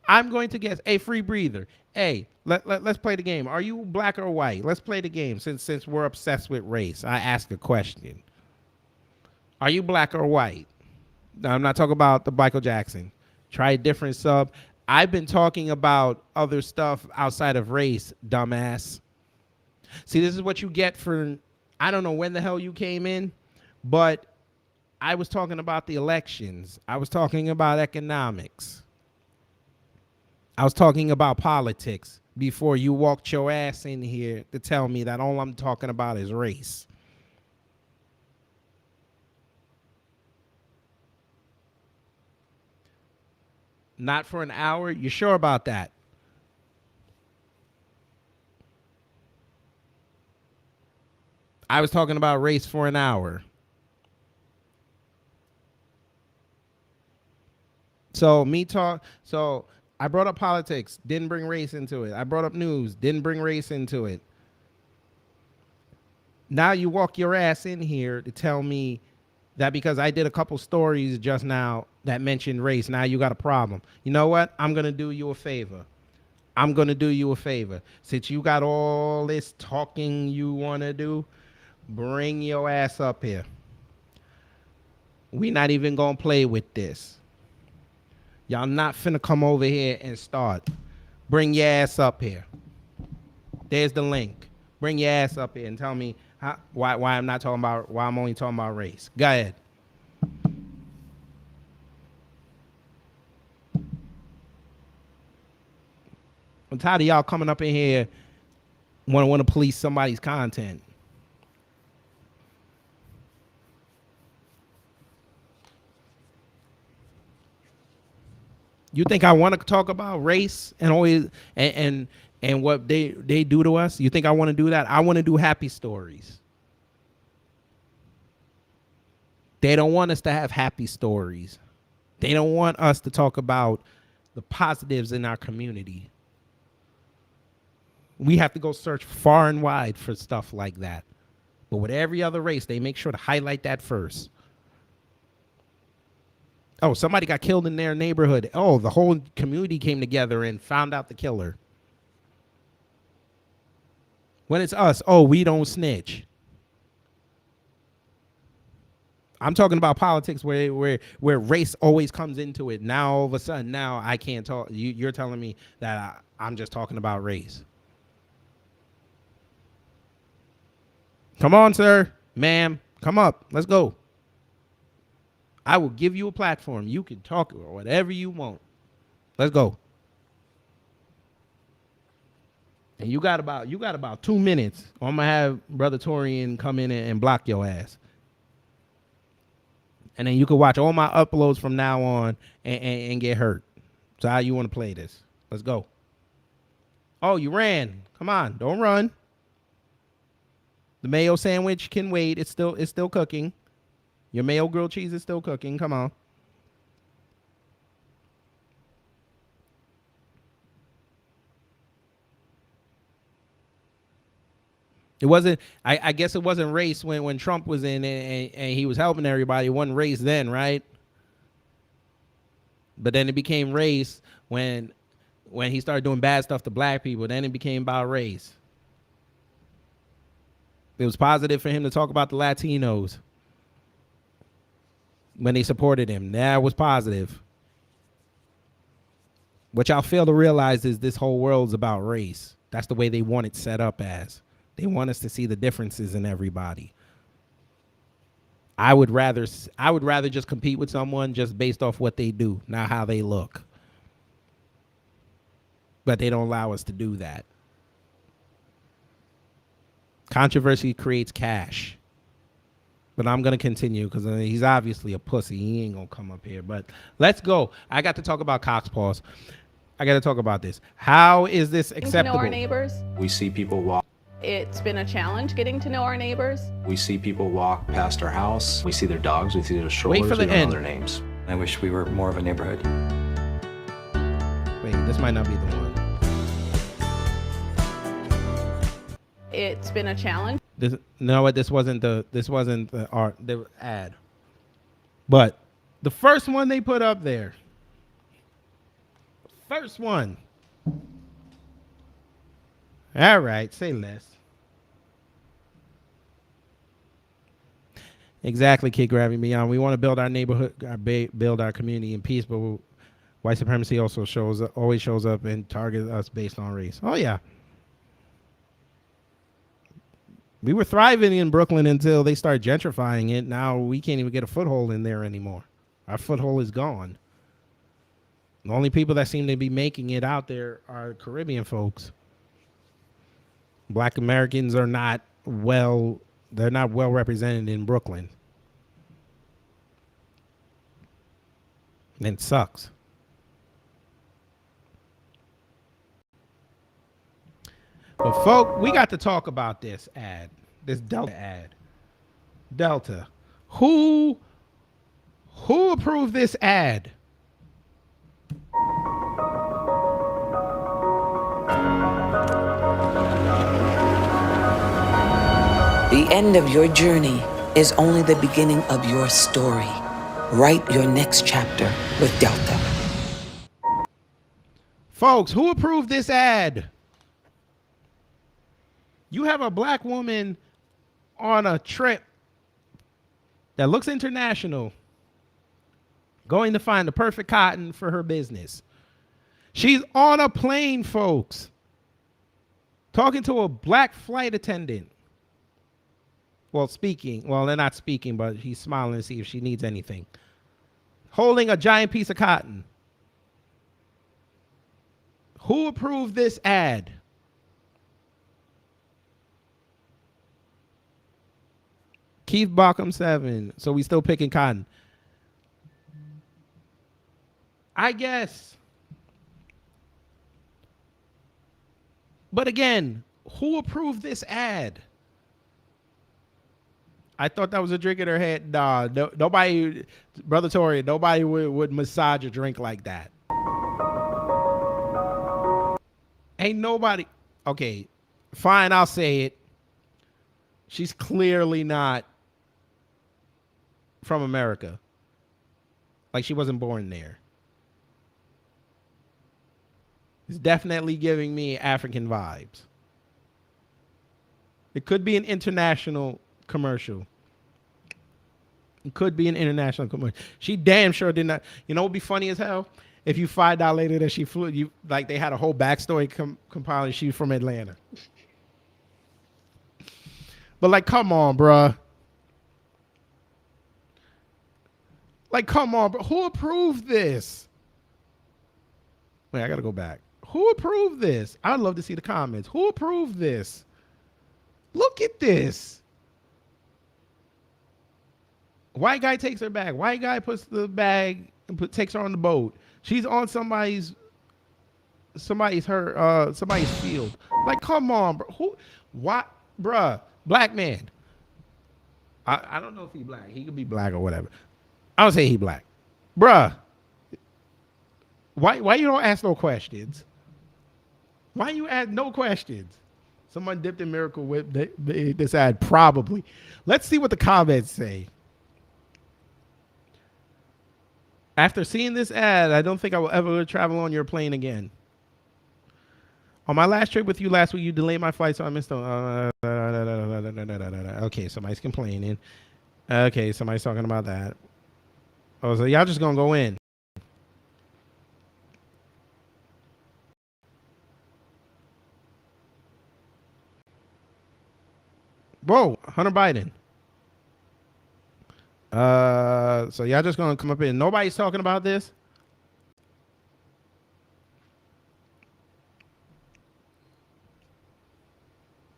I'm going to guess. Hey, free breather. Hey, let's play the game. Are you black or white? Let's play the game since we're obsessed with race. I ask a question. Are you black or white? No, I'm not talking about the Michael Jackson. Try a different sub. I've been talking about other stuff outside of race, dumbass. See, this is what you get for, I don't know when the hell you came in, but I was talking about the elections. I was talking about economics. I was talking about politics before you walked your ass in here to tell me that all I'm talking about is race. Not for an hour? You sure about that? I was talking about race for an hour. So I brought up politics, didn't bring race into it. I brought up news, didn't bring race into it. Now you walk your ass in here to tell me that because I did a couple stories just now that mentioned race, now you got a problem. You know what? I'm going to do you a favor. Since you got all this talking you want to do, bring your ass up here. We not even going to play with this. Y'all not finna come over here and start. Bring your ass up here. There's the link. Bring your ass up here and tell me why I'm only talking about race. Go ahead. I'm tired of y'all coming up in here want to police somebody's content. You think I want to talk about race and always and what they do to us? You think I want to do that? I want to do happy stories. They don't want us to have happy stories. They don't want us to talk about the positives in our community. We have to go search far and wide for stuff like that. But with every other race, they make sure to highlight that first. Oh, somebody got killed in their neighborhood. Oh, the whole community came together and found out the killer. When it's us, oh, we don't snitch. I'm talking about politics where race always comes into it. Now, all of a sudden, now I can't talk. You're telling me that I'm just talking about race. Come on, sir, ma'am, come up. Let's go. I will give you a platform. You can talk or whatever you want. Let's go. And you got about 2 minutes. I'm gonna have Brother Torian come in and block your ass. And then you can watch all my uploads from now on and get hurt. So how you want to play this? Let's go. Oh, you ran. Come on, don't run. The mayo sandwich can wait. It's still cooking. Your mayo grilled cheese is still cooking. Come on. It wasn't, I guess it wasn't race when Trump was in and he was helping everybody. It wasn't race then, right? But then it became race when he started doing bad stuff to black people. Then it became about race. It was positive for him to talk about the Latinos when they supported him. That was positive. What y'all fail to realize is this whole world's about race. That's the way they want it set up as. They want us to see the differences in everybody. I would rather just compete with someone just based off what they do, not how they look. But they don't allow us to do that. Controversy creates cash. But I'm going to continue because he's obviously a pussy. He ain't going to come up here. But let's go. I got to talk about Cox Paws. I got to talk about this. How is this acceptable? To know our neighbors. We see people walk. It's been a challenge getting to know our neighbors. We see people walk past our house. We see their dogs. We see their strollers. Wait for the we don't end. know their names. I wish we were more of a neighborhood. Wait, this might not be the one. It's been a challenge. This wasn't the ad. But the first one they put up there. First one. All right, say less. Exactly, Kid Gravity Beyond. We want to build our neighborhood, build our community in peace, but white supremacy also always shows up and targets us based on race. Oh yeah. We were thriving in Brooklyn until they started gentrifying it. Now we can't even get a foothold in there anymore. Our foothold is gone. The only people that seem to be making it out there are Caribbean folks. Black Americans are not well represented in Brooklyn. And it sucks. But folk, we got to talk about this ad. this Delta ad. Delta. Who approved this ad? The end of your journey is only the beginning of your story. Write your next chapter with Delta. Folks, who approved this ad? You have a black woman on a trip that looks international, going to find the perfect cotton for her business. She's on a plane, folks, talking to a black flight attendant. Well, speaking. Well, they're not speaking, but he's smiling to see if she needs anything. Holding a giant piece of cotton. Who approved this ad? Keith Bockham 7. So we still picking cotton. I guess. But again, who approved this ad? I thought that was a drink in her head. Nah, nobody, Brother Tori, nobody would massage a drink like that. Ain't nobody. Okay, fine, I'll say it. She's clearly not from America. Like she wasn't born there. It's definitely giving me African vibes. It could be an international commercial. It could be an international commercial. She damn sure did not. You know what would be funny as hell? If you find out later that she flew, you like they had a whole backstory compiling. She's from Atlanta. But like, come on, bruh. Like, come on, bro. Who approved this? Wait, I gotta go back. Who approved this? I'd love to see the comments. Who approved this? Look at this. White guy takes her bag. White guy puts the bag and takes her on the boat. She's on somebody's field. Like, come on, bro. Who? What, bruh? Black man. I don't know if he's black. He could be black or whatever. I don't say he black, bruh. Why you don't ask no questions? Why you ask no questions? Someone dipped in Miracle Whip. They decide probably. Let's see what the comments say. After seeing this ad, I don't think I will ever travel on your plane again. On my last trip with you last week, you delayed my flight, so I missed. Okay, somebody's complaining. Okay, somebody's talking about that. Oh, so y'all just gonna go in. Whoa, Hunter Biden. So y'all just gonna come up in. Nobody's talking about this.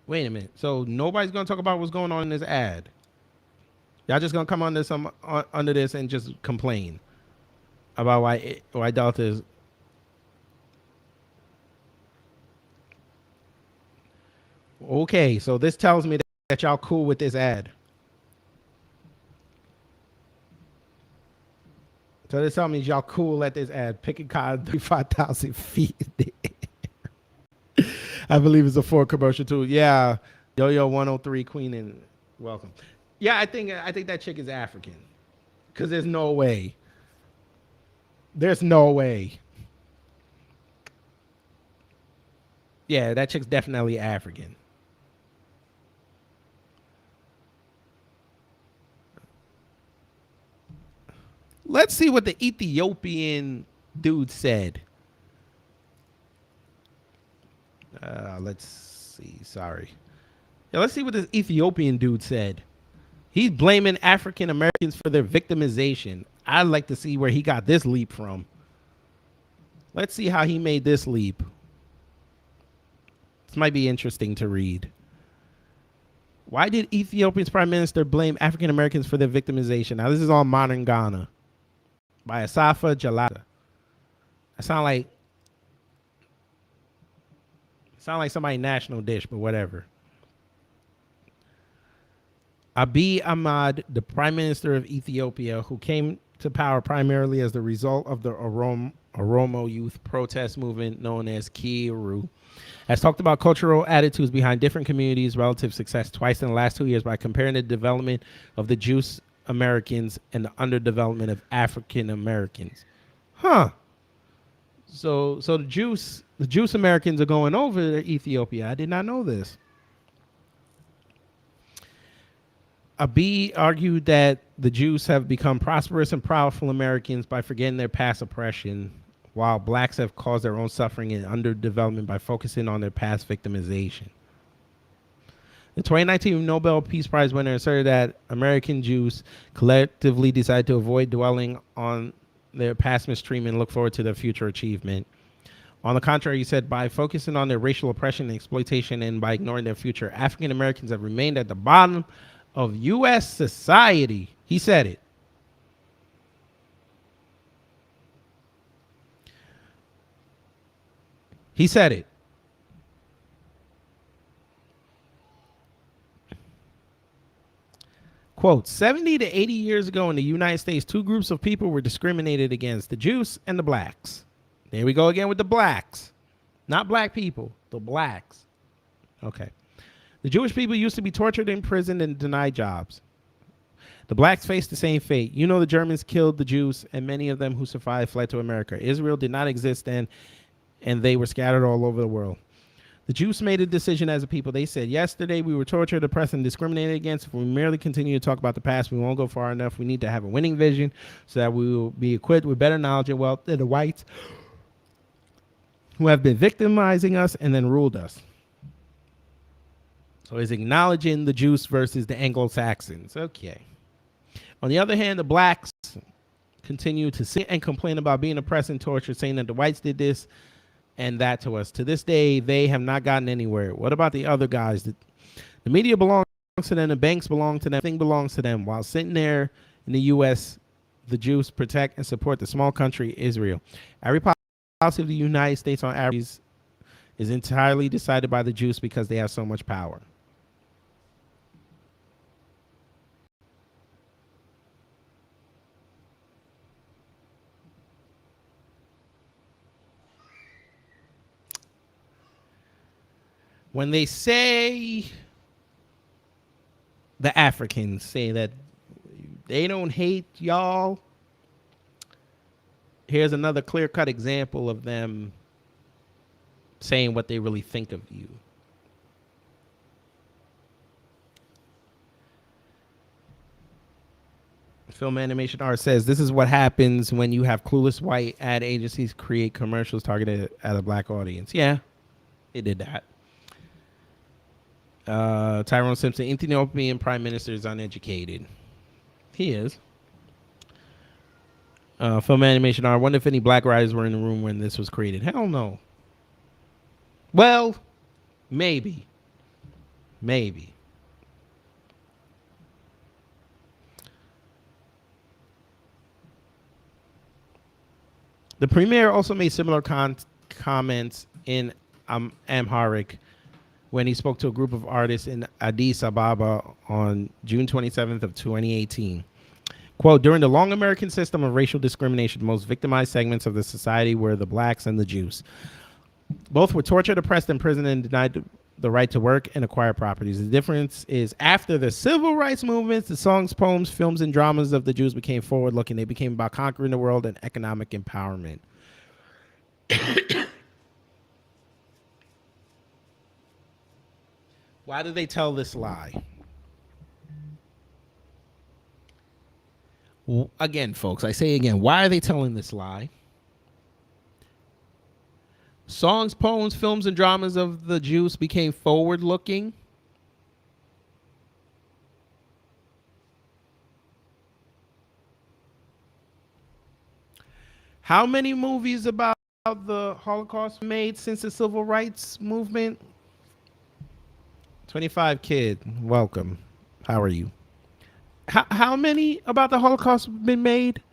Wait a minute. So nobody's gonna talk about what's going on in this ad. Y'all just gonna come under this and just complain about why Delta is. Okay, so this tells me that y'all cool with this ad. So this tells me y'all cool at this ad. Picking cotton 35,000 feet in the air. I believe it's a Ford commercial too. Yeah, Yo 103 Queen and welcome. Yeah, I think that chick is African, because there's no way. There's no way. Yeah, that chick's definitely African. Let's see what the Ethiopian dude said. Let's see. Sorry. Yeah, let's see what this Ethiopian dude said. He's blaming African Americans for their victimization. I'd like to see where he got this leap from. Let's see how he made this leap. This might be interesting to read. Why did Ethiopia's prime minister blame African Americans for their victimization? Now, this is on Modern Ghana by Asafa Jalata. That sound like somebody's national dish, but whatever. Abiy Ahmed, the Prime Minister of Ethiopia, who came to power primarily as the result of the Oromo youth protest movement known as Kiru, has talked about cultural attitudes behind different communities' relative success twice in the last 2 years by comparing the development of the Jewish Americans and the underdevelopment of African Americans. Huh. So the Jewish Americans are going over to Ethiopia. I did not know this. Abiy argued that the Jews have become prosperous and powerful Americans by forgetting their past oppression, while blacks have caused their own suffering and underdevelopment by focusing on their past victimization. The 2019 Nobel Peace Prize winner asserted that American Jews collectively decided to avoid dwelling on their past mistreatment and look forward to their future achievement. On the contrary, he said, by focusing on their racial oppression and exploitation and by ignoring their future, African Americans have remained at the bottom of U.S. society. He said it. He said it. Quote, 70 to 80 years ago in the United States, two groups of people were discriminated against, the Jews and the blacks. There we go again with the blacks. Not black people, the blacks. Okay. The Jewish people used to be tortured, imprisoned, and denied jobs. The blacks faced the same fate. You know, the Germans killed the Jews, and many of them who survived fled to America. Israel did not exist then, and they were scattered all over the world. The Jews made a decision as a people. They said, yesterday we were tortured, oppressed, and discriminated against. If we merely continue to talk about the past, we won't go far enough. We need to have a winning vision so that we will be equipped with better knowledge and wealth than the whites who have been victimizing us and then ruled us. So he's acknowledging the Jews versus the Anglo-Saxons. Okay. On the other hand, the blacks continue to sit and complain about being oppressed and tortured, saying that the whites did this and that to us. To this day, they have not gotten anywhere. What about the other guys? The media belongs to them. The banks belong to them. Everything belongs to them. While sitting there in the U.S., the Jews protect and support the small country, Israel. Every policy of the United States on average is entirely decided by the Jews because they have so much power. When they say, the Africans say that they don't hate y'all, here's another clear-cut example of them saying what they really think of you. Film Animation Art says, this is what happens when you have clueless white ad agencies create commercials targeted at a black audience. Yeah, they did that. Tyrone Simpson, Ethiopian Prime Minister, is uneducated. He is. Film Animation Art, I wonder if any black writers were in the room when this was created. Hell no. Well, maybe. Maybe. The premiere also made similar comments in Amharic when he spoke to a group of artists in Addis Ababa on June 27th of 2018. Quote, during the long American system of racial discrimination, the most victimized segments of the society were the blacks and the Jews. Both were tortured, oppressed, imprisoned, and denied the right to work and acquire properties. The difference is after the civil rights movements, the songs, poems, films, and dramas of the Jews became forward-looking. They became about conquering the world and economic empowerment. Why do they tell this lie? Well, again, folks, I say again, why are they telling this lie? Songs, poems, films, and dramas of the Jews became forward-looking. How many movies about the Holocaust made since the civil rights movement? 25 kid, welcome. How are you? How many about the Holocaust have been made?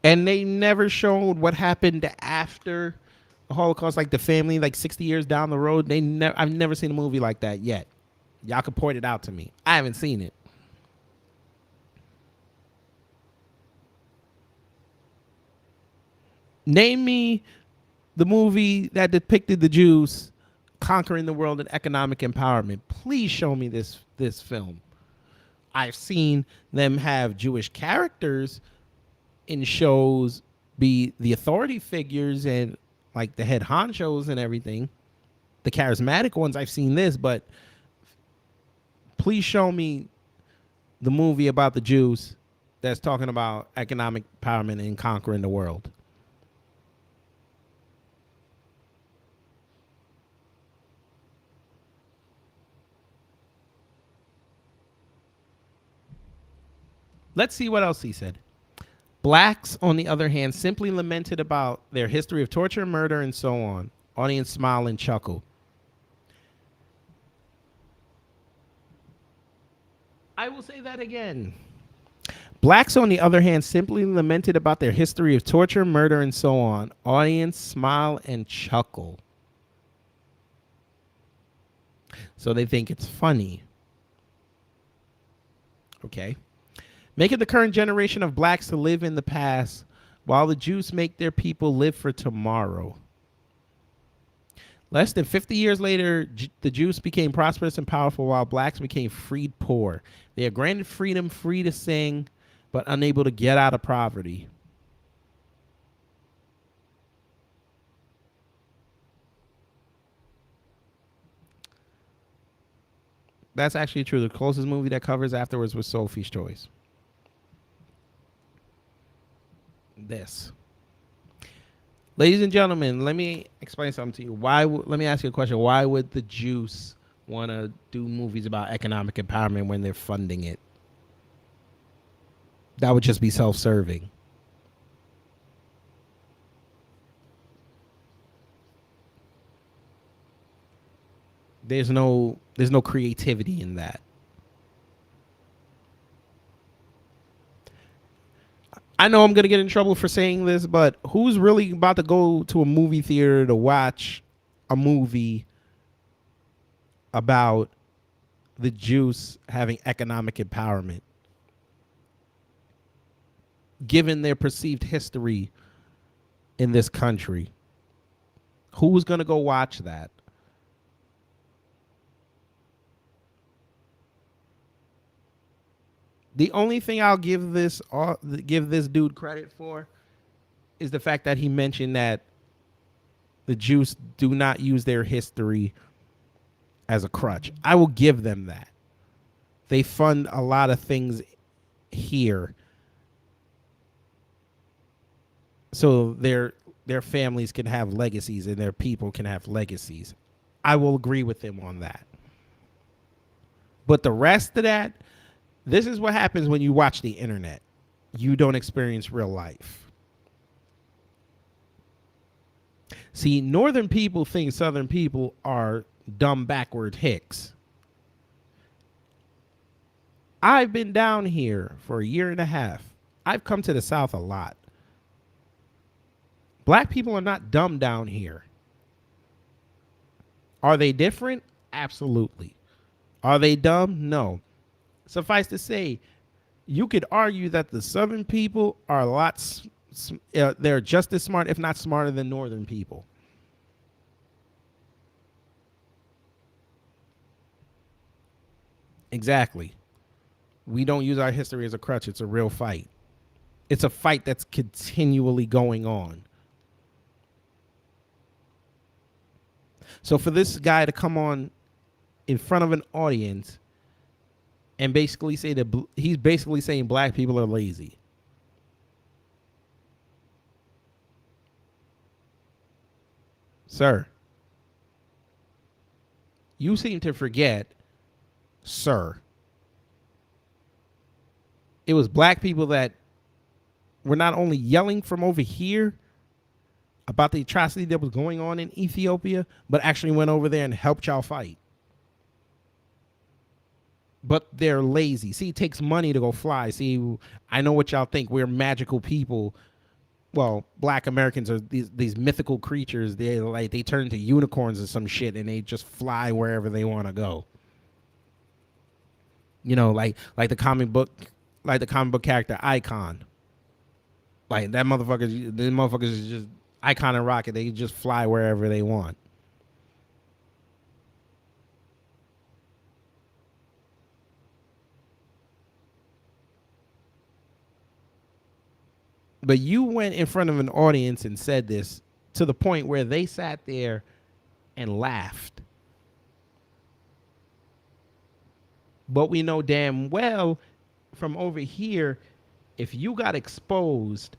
And they never showed what happened after the Holocaust, like the family, like 60 years down the road. I've never seen a movie like that yet. Y'all can point it out to me. I haven't seen it. Name me the movie that depicted the Jews conquering the world in economic empowerment. Please show me this film. I've seen them have Jewish characters in shows be the authority figures and like the head honchos and everything. The charismatic ones, I've seen this, but please show me the movie about the Jews that's talking about economic empowerment and conquering the world. Let's see what else he said. Blacks, on the other hand, simply lamented about their history of torture, murder, and so on. Audience smile and chuckle. I will say that again. Blacks, on the other hand, simply lamented about their history of torture, murder, and so on. Audience smile and chuckle. So they think it's funny. Okay. Making the current generation of blacks to live in the past while the Jews make their people live for tomorrow. Less than 50 years later, the Jews became prosperous and powerful while blacks became freed poor. They are granted freedom, free to sing, but unable to get out of poverty. That's actually true. The closest movie that covers afterwards was Sophie's Choice. This. Ladies and gentlemen, let me explain something to you. Let me ask you a question. Why would the Jews want to do movies about economic empowerment when they're funding it? That would just be self-serving. There's no creativity in that. I know I'm going to get in trouble for saying this, but who's really about to go to a movie theater to watch a movie about the Jews having economic empowerment, given their perceived history in this country? Who's going to go watch that? The only thing I'll give this dude credit for is the fact that he mentioned that the Jews do not use their history as a crutch. I will give them that. They fund a lot of things here so their families can have legacies and their people can have legacies. I will agree with him on that. But the rest of that, this is what happens when you watch the internet. You don't experience real life. See, northern people think southern people are dumb backward hicks. I've been down here for a year and a half. I've come to the South a lot. Black people are not dumb down here. Are they different? Absolutely. Are they dumb? No. Suffice to say, you could argue that the southern people are a lot, they're just as smart, if not smarter than northern people. Exactly. We don't use our history as a crutch. It's a real fight. It's a fight that's continually going on. So for this guy to come on in front of an audience and basically say that he's basically saying black people are lazy. Sir, you seem to forget, sir, it was black people that were not only yelling from over here about the atrocity that was going on in Ethiopia, but actually went over there and helped y'all fight. But they're lazy. See, it takes money to go fly. See, I know what y'all think. We're magical people. Well, black Americans are these mythical creatures. They turn into unicorns or some shit, and they just fly wherever they want to go. You know, like the comic book character Icon. Like that motherfuckers, the motherfuckers is just icon and rocket. They just fly wherever they want. But you went in front of an audience and said this to the point where they sat there and laughed. But we know damn well from over here, if you got exposed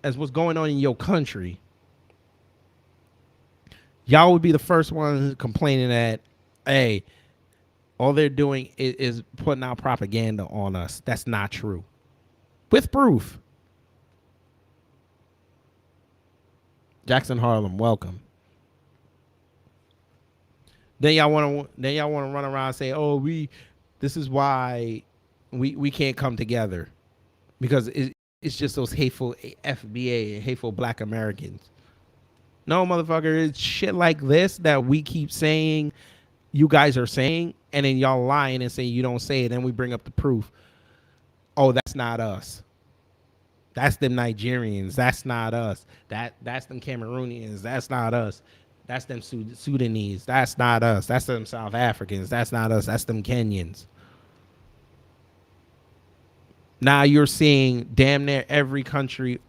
as what's going on in your country, y'all would be the first ones complaining that, hey, all they're doing is putting out propaganda on us. That's not true. With proof. Jackson Harlem, welcome. Then y'all want to run around and say, "Oh, this is why we can't come together because it's just those hateful FBA and hateful Black Americans." No, motherfucker, it's shit like this that we keep saying, you guys are saying, and then y'all lying and saying you don't say it. And we bring up the proof. Oh, that's not us. That's them Nigerians. That's not us. That's them Cameroonians. That's not us. That's them Sudanese. That's not us. That's them South Africans. That's not us. That's them Kenyans. Now you're seeing damn near every country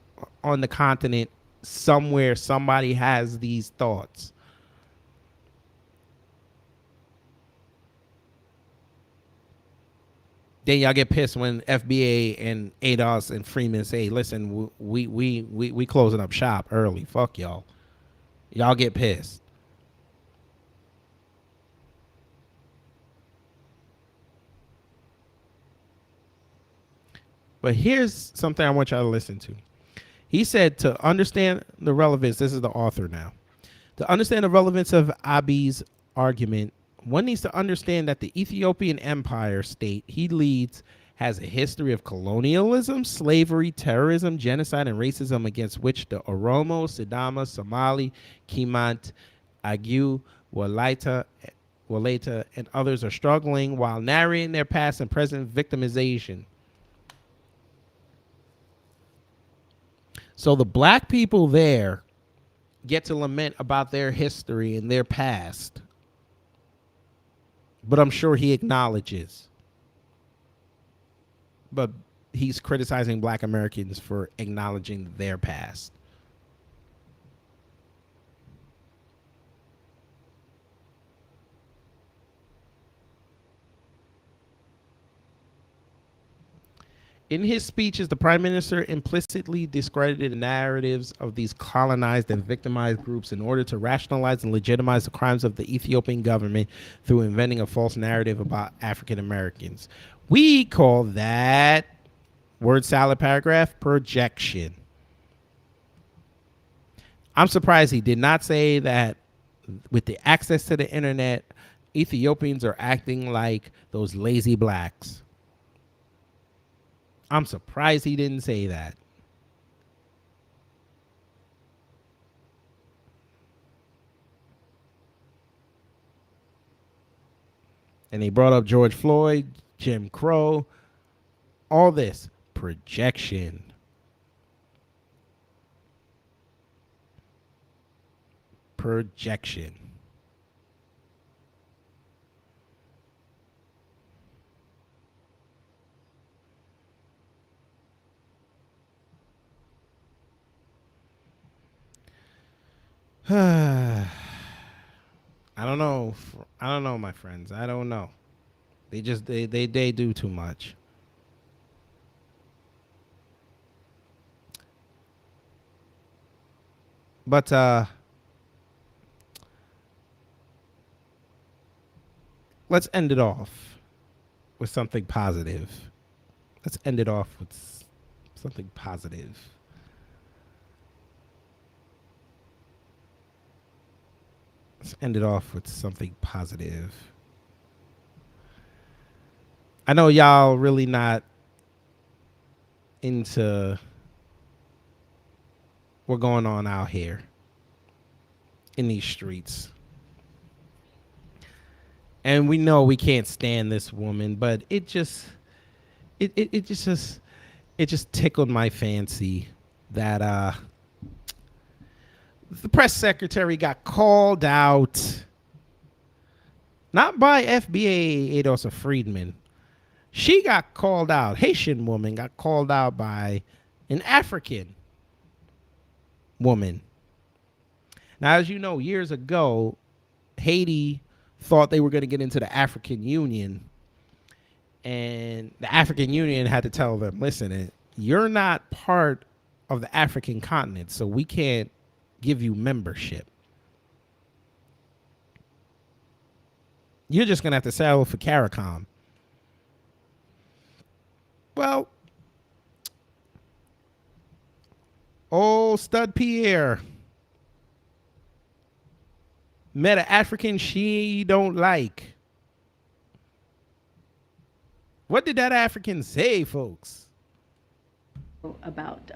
on the continent somewhere somebody has these thoughts. Then y'all get pissed when FBA and ADOS and Freeman say, "Listen, we closing up shop early. Fuck y'all." Y'all get pissed. But here's something I want y'all to listen to. He said to understand the relevance, this is the author now. To understand the relevance of Abiy's argument, one needs to understand that the Ethiopian Empire state he leads has a history of colonialism, slavery, terrorism, genocide, and racism against which the Oromo, Sidama, Somali, Kimant, Agu, Walaita, and others are struggling while narrating their past and present victimization. So the Black people there get to lament about their history and their past. But I'm sure he acknowledges. But he's criticizing Black Americans for acknowledging their past. In his speeches, the Prime Minister implicitly discredited the narratives of these colonized and victimized groups in order to rationalize and legitimize the crimes of the Ethiopian government through inventing a false narrative about African Americans. We call that word salad paragraph projection. I'm surprised he did not say that with the access to the internet, Ethiopians are acting like those lazy blacks. I'm surprised he didn't say that. And he brought up George Floyd, Jim Crow, all this projection. Projection. I don't know. I don't know, my friends. I don't know. They do too much. But let's end it off with something positive. Let's end it off with something positive. Let's end it off with something positive. I know y'all really not into what's going on out here in these streets. And we know we can't stand this woman, but it just tickled my fancy that the press secretary got called out, not by FBA Adosa Friedman. She got called out. Haitian woman got called out by an African woman. Now, as you know, years ago, Haiti thought they were going to get into the African Union. And the African Union had to tell them, listen, you're not part of the African continent, so we can't give you membership. You're just going to have to settle for CARICOM. Well, old Stud Pierre met an African she don't like. What did that African say, folks? About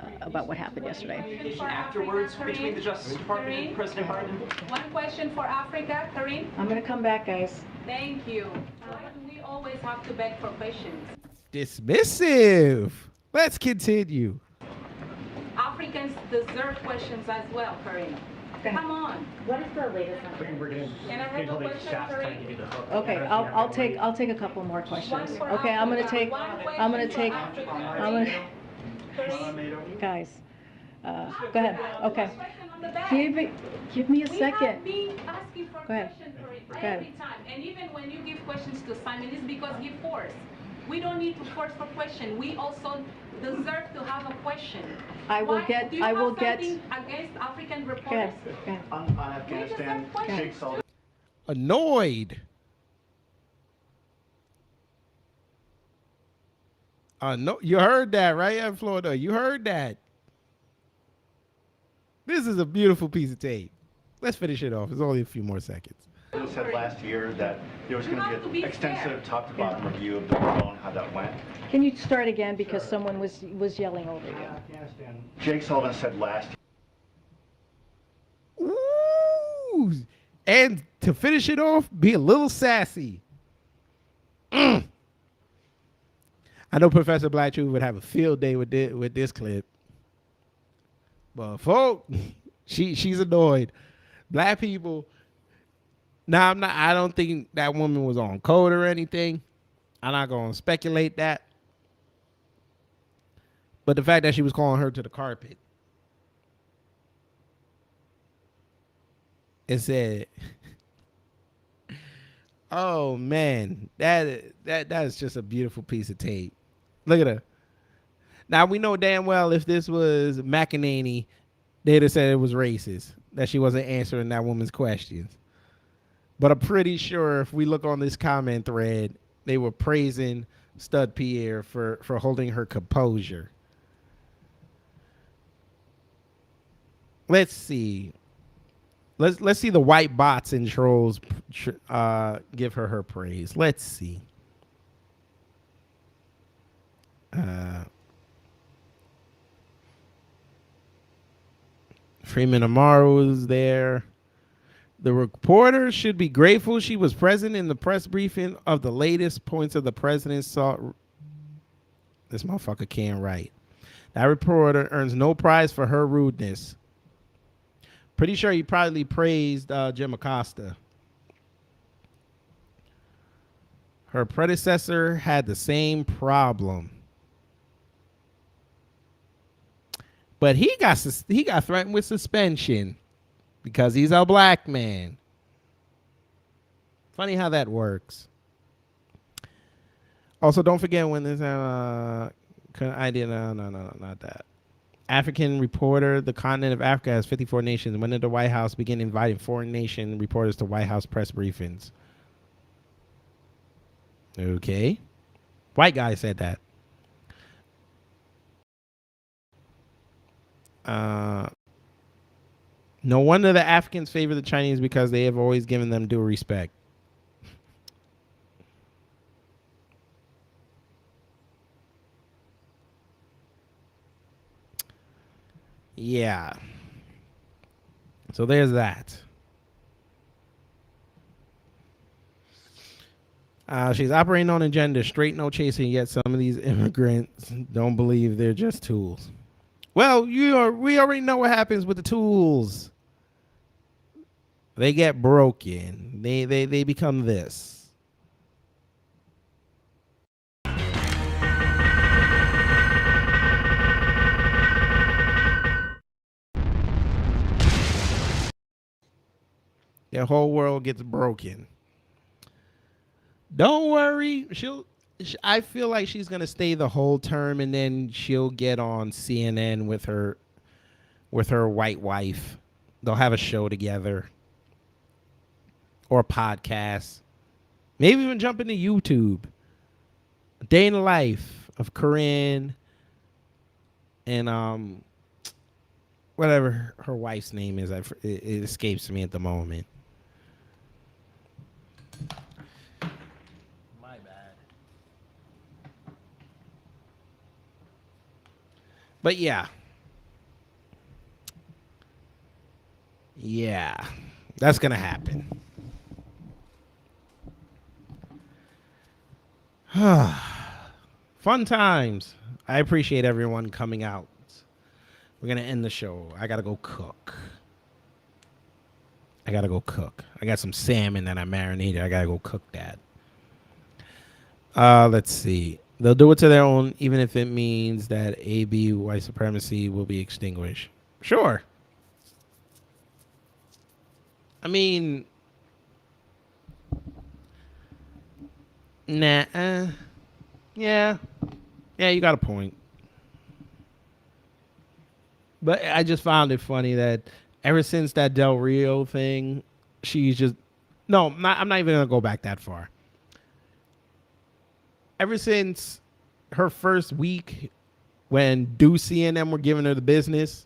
what happened yesterday. Afterwards, between the Justice Department and President Biden. One question for Africa, Karim. I'm gonna come back, guys. Thank you. We always have to beg for questions. Dismissive. Let's continue. Africans deserve questions as well, Karim. Come on. What is the latest Can I have a question, Karim? Okay, I'll take a couple more questions. Okay, I'm gonna take. Guys, go ahead. Okay. Give me a second. Me asking for Go ahead. questions Go ahead. every time. And even when you give questions to Simon, it's because he forced. We don't need to force for question. We also deserve to have a question. I will get. Do you have something against African reporters? Go ahead. On Afghanistan, Sheikh Salman. Annoyed. No, you heard that, right, in Florida? You heard that. This is a beautiful piece of tape. Let's finish it off. It's only a few more seconds. You said last year that there was going to be an extensive top-to-bottom review of the drone, how that went. Can you start again because someone was yelling over you? Afghanistan. Jake Sullivan said last year. Ooh. And to finish it off, be a little sassy. I know Professor Blatchford would have a field day with this clip. But folks, she's annoyed. Black people. Now I don't think that woman was on code or anything. I'm not gonna speculate that. But the fact that she was calling her to the carpet. It said, oh man, that is just a beautiful piece of tape. Look at her. Now we know damn well if this was McEnany, they'd have said it was racist, that she wasn't answering that woman's questions. But I'm pretty sure if we look on this comment thread, they were praising Stud Pierre for holding her composure. Let's see. Let's see the white bots and trolls give her praise. Let's see. Freeman Amaru is there. The reporter should be grateful she was present in the press briefing of the latest points of the president's saw. This motherfucker can't write. That reporter earns no prize for her rudeness. Pretty sure he probably praised Jim Acosta. Her predecessor had the same problem. But he got threatened with suspension because he's a black man. Funny how that works. Also, don't forget when this not that. African reporter, the continent of Africa has 54 nations. When did the White House begin inviting foreign nation reporters to White House press briefings? Okay. White guy said that. No wonder the Africans favor the Chinese because they have always given them due respect. Yeah. So there's that. She's operating on agenda, straight no chasing, yet some of these immigrants don't believe they're just tools. Well, we already know what happens with the tools. They get broken. They become this. Their whole world gets broken. Don't worry. I feel like she's gonna stay the whole term, and then she'll get on CNN with her white wife. They'll have a show together or a podcast. Maybe even jump into YouTube. A day in the life of Corinne and whatever her wife's name is. It escapes me at the moment. My bad. But yeah. Yeah. That's going to happen. Fun times. I appreciate everyone coming out. We're going to end the show. I got to go cook. I got some salmon that I marinated. I got to go cook that. Let's see. They'll do it to their own, even if it means that AB white supremacy will be extinguished. Sure. I mean, nah. Yeah, you got a point. But I just found it funny that ever since that Del Rio thing, she's just... No, I'm not even going to go back that far. Ever since her first week when Ducey and them were giving her the business,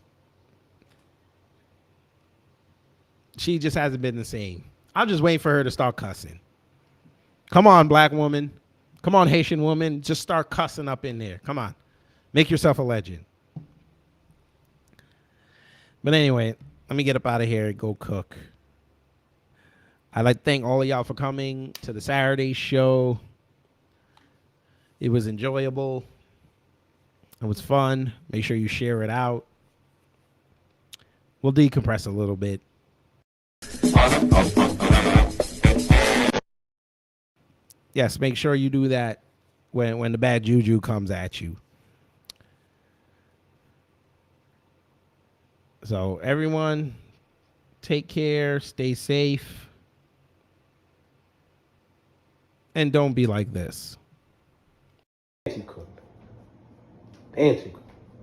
she just hasn't been the same. I'm just waiting for her to start cussing. Come on, black woman. Come on, Haitian woman. Just start cussing up in there. Come on. Make yourself a legend. But anyway, let me get up out of here and go cook. I'd like to thank all of y'all for coming to the Saturday show. It was enjoyable. It was fun. Make sure you share it out. We'll decompress a little bit. Yes, make sure you do that when the bad juju comes at you. So everyone, take care, stay safe, and don't be like this. Fancy cooked.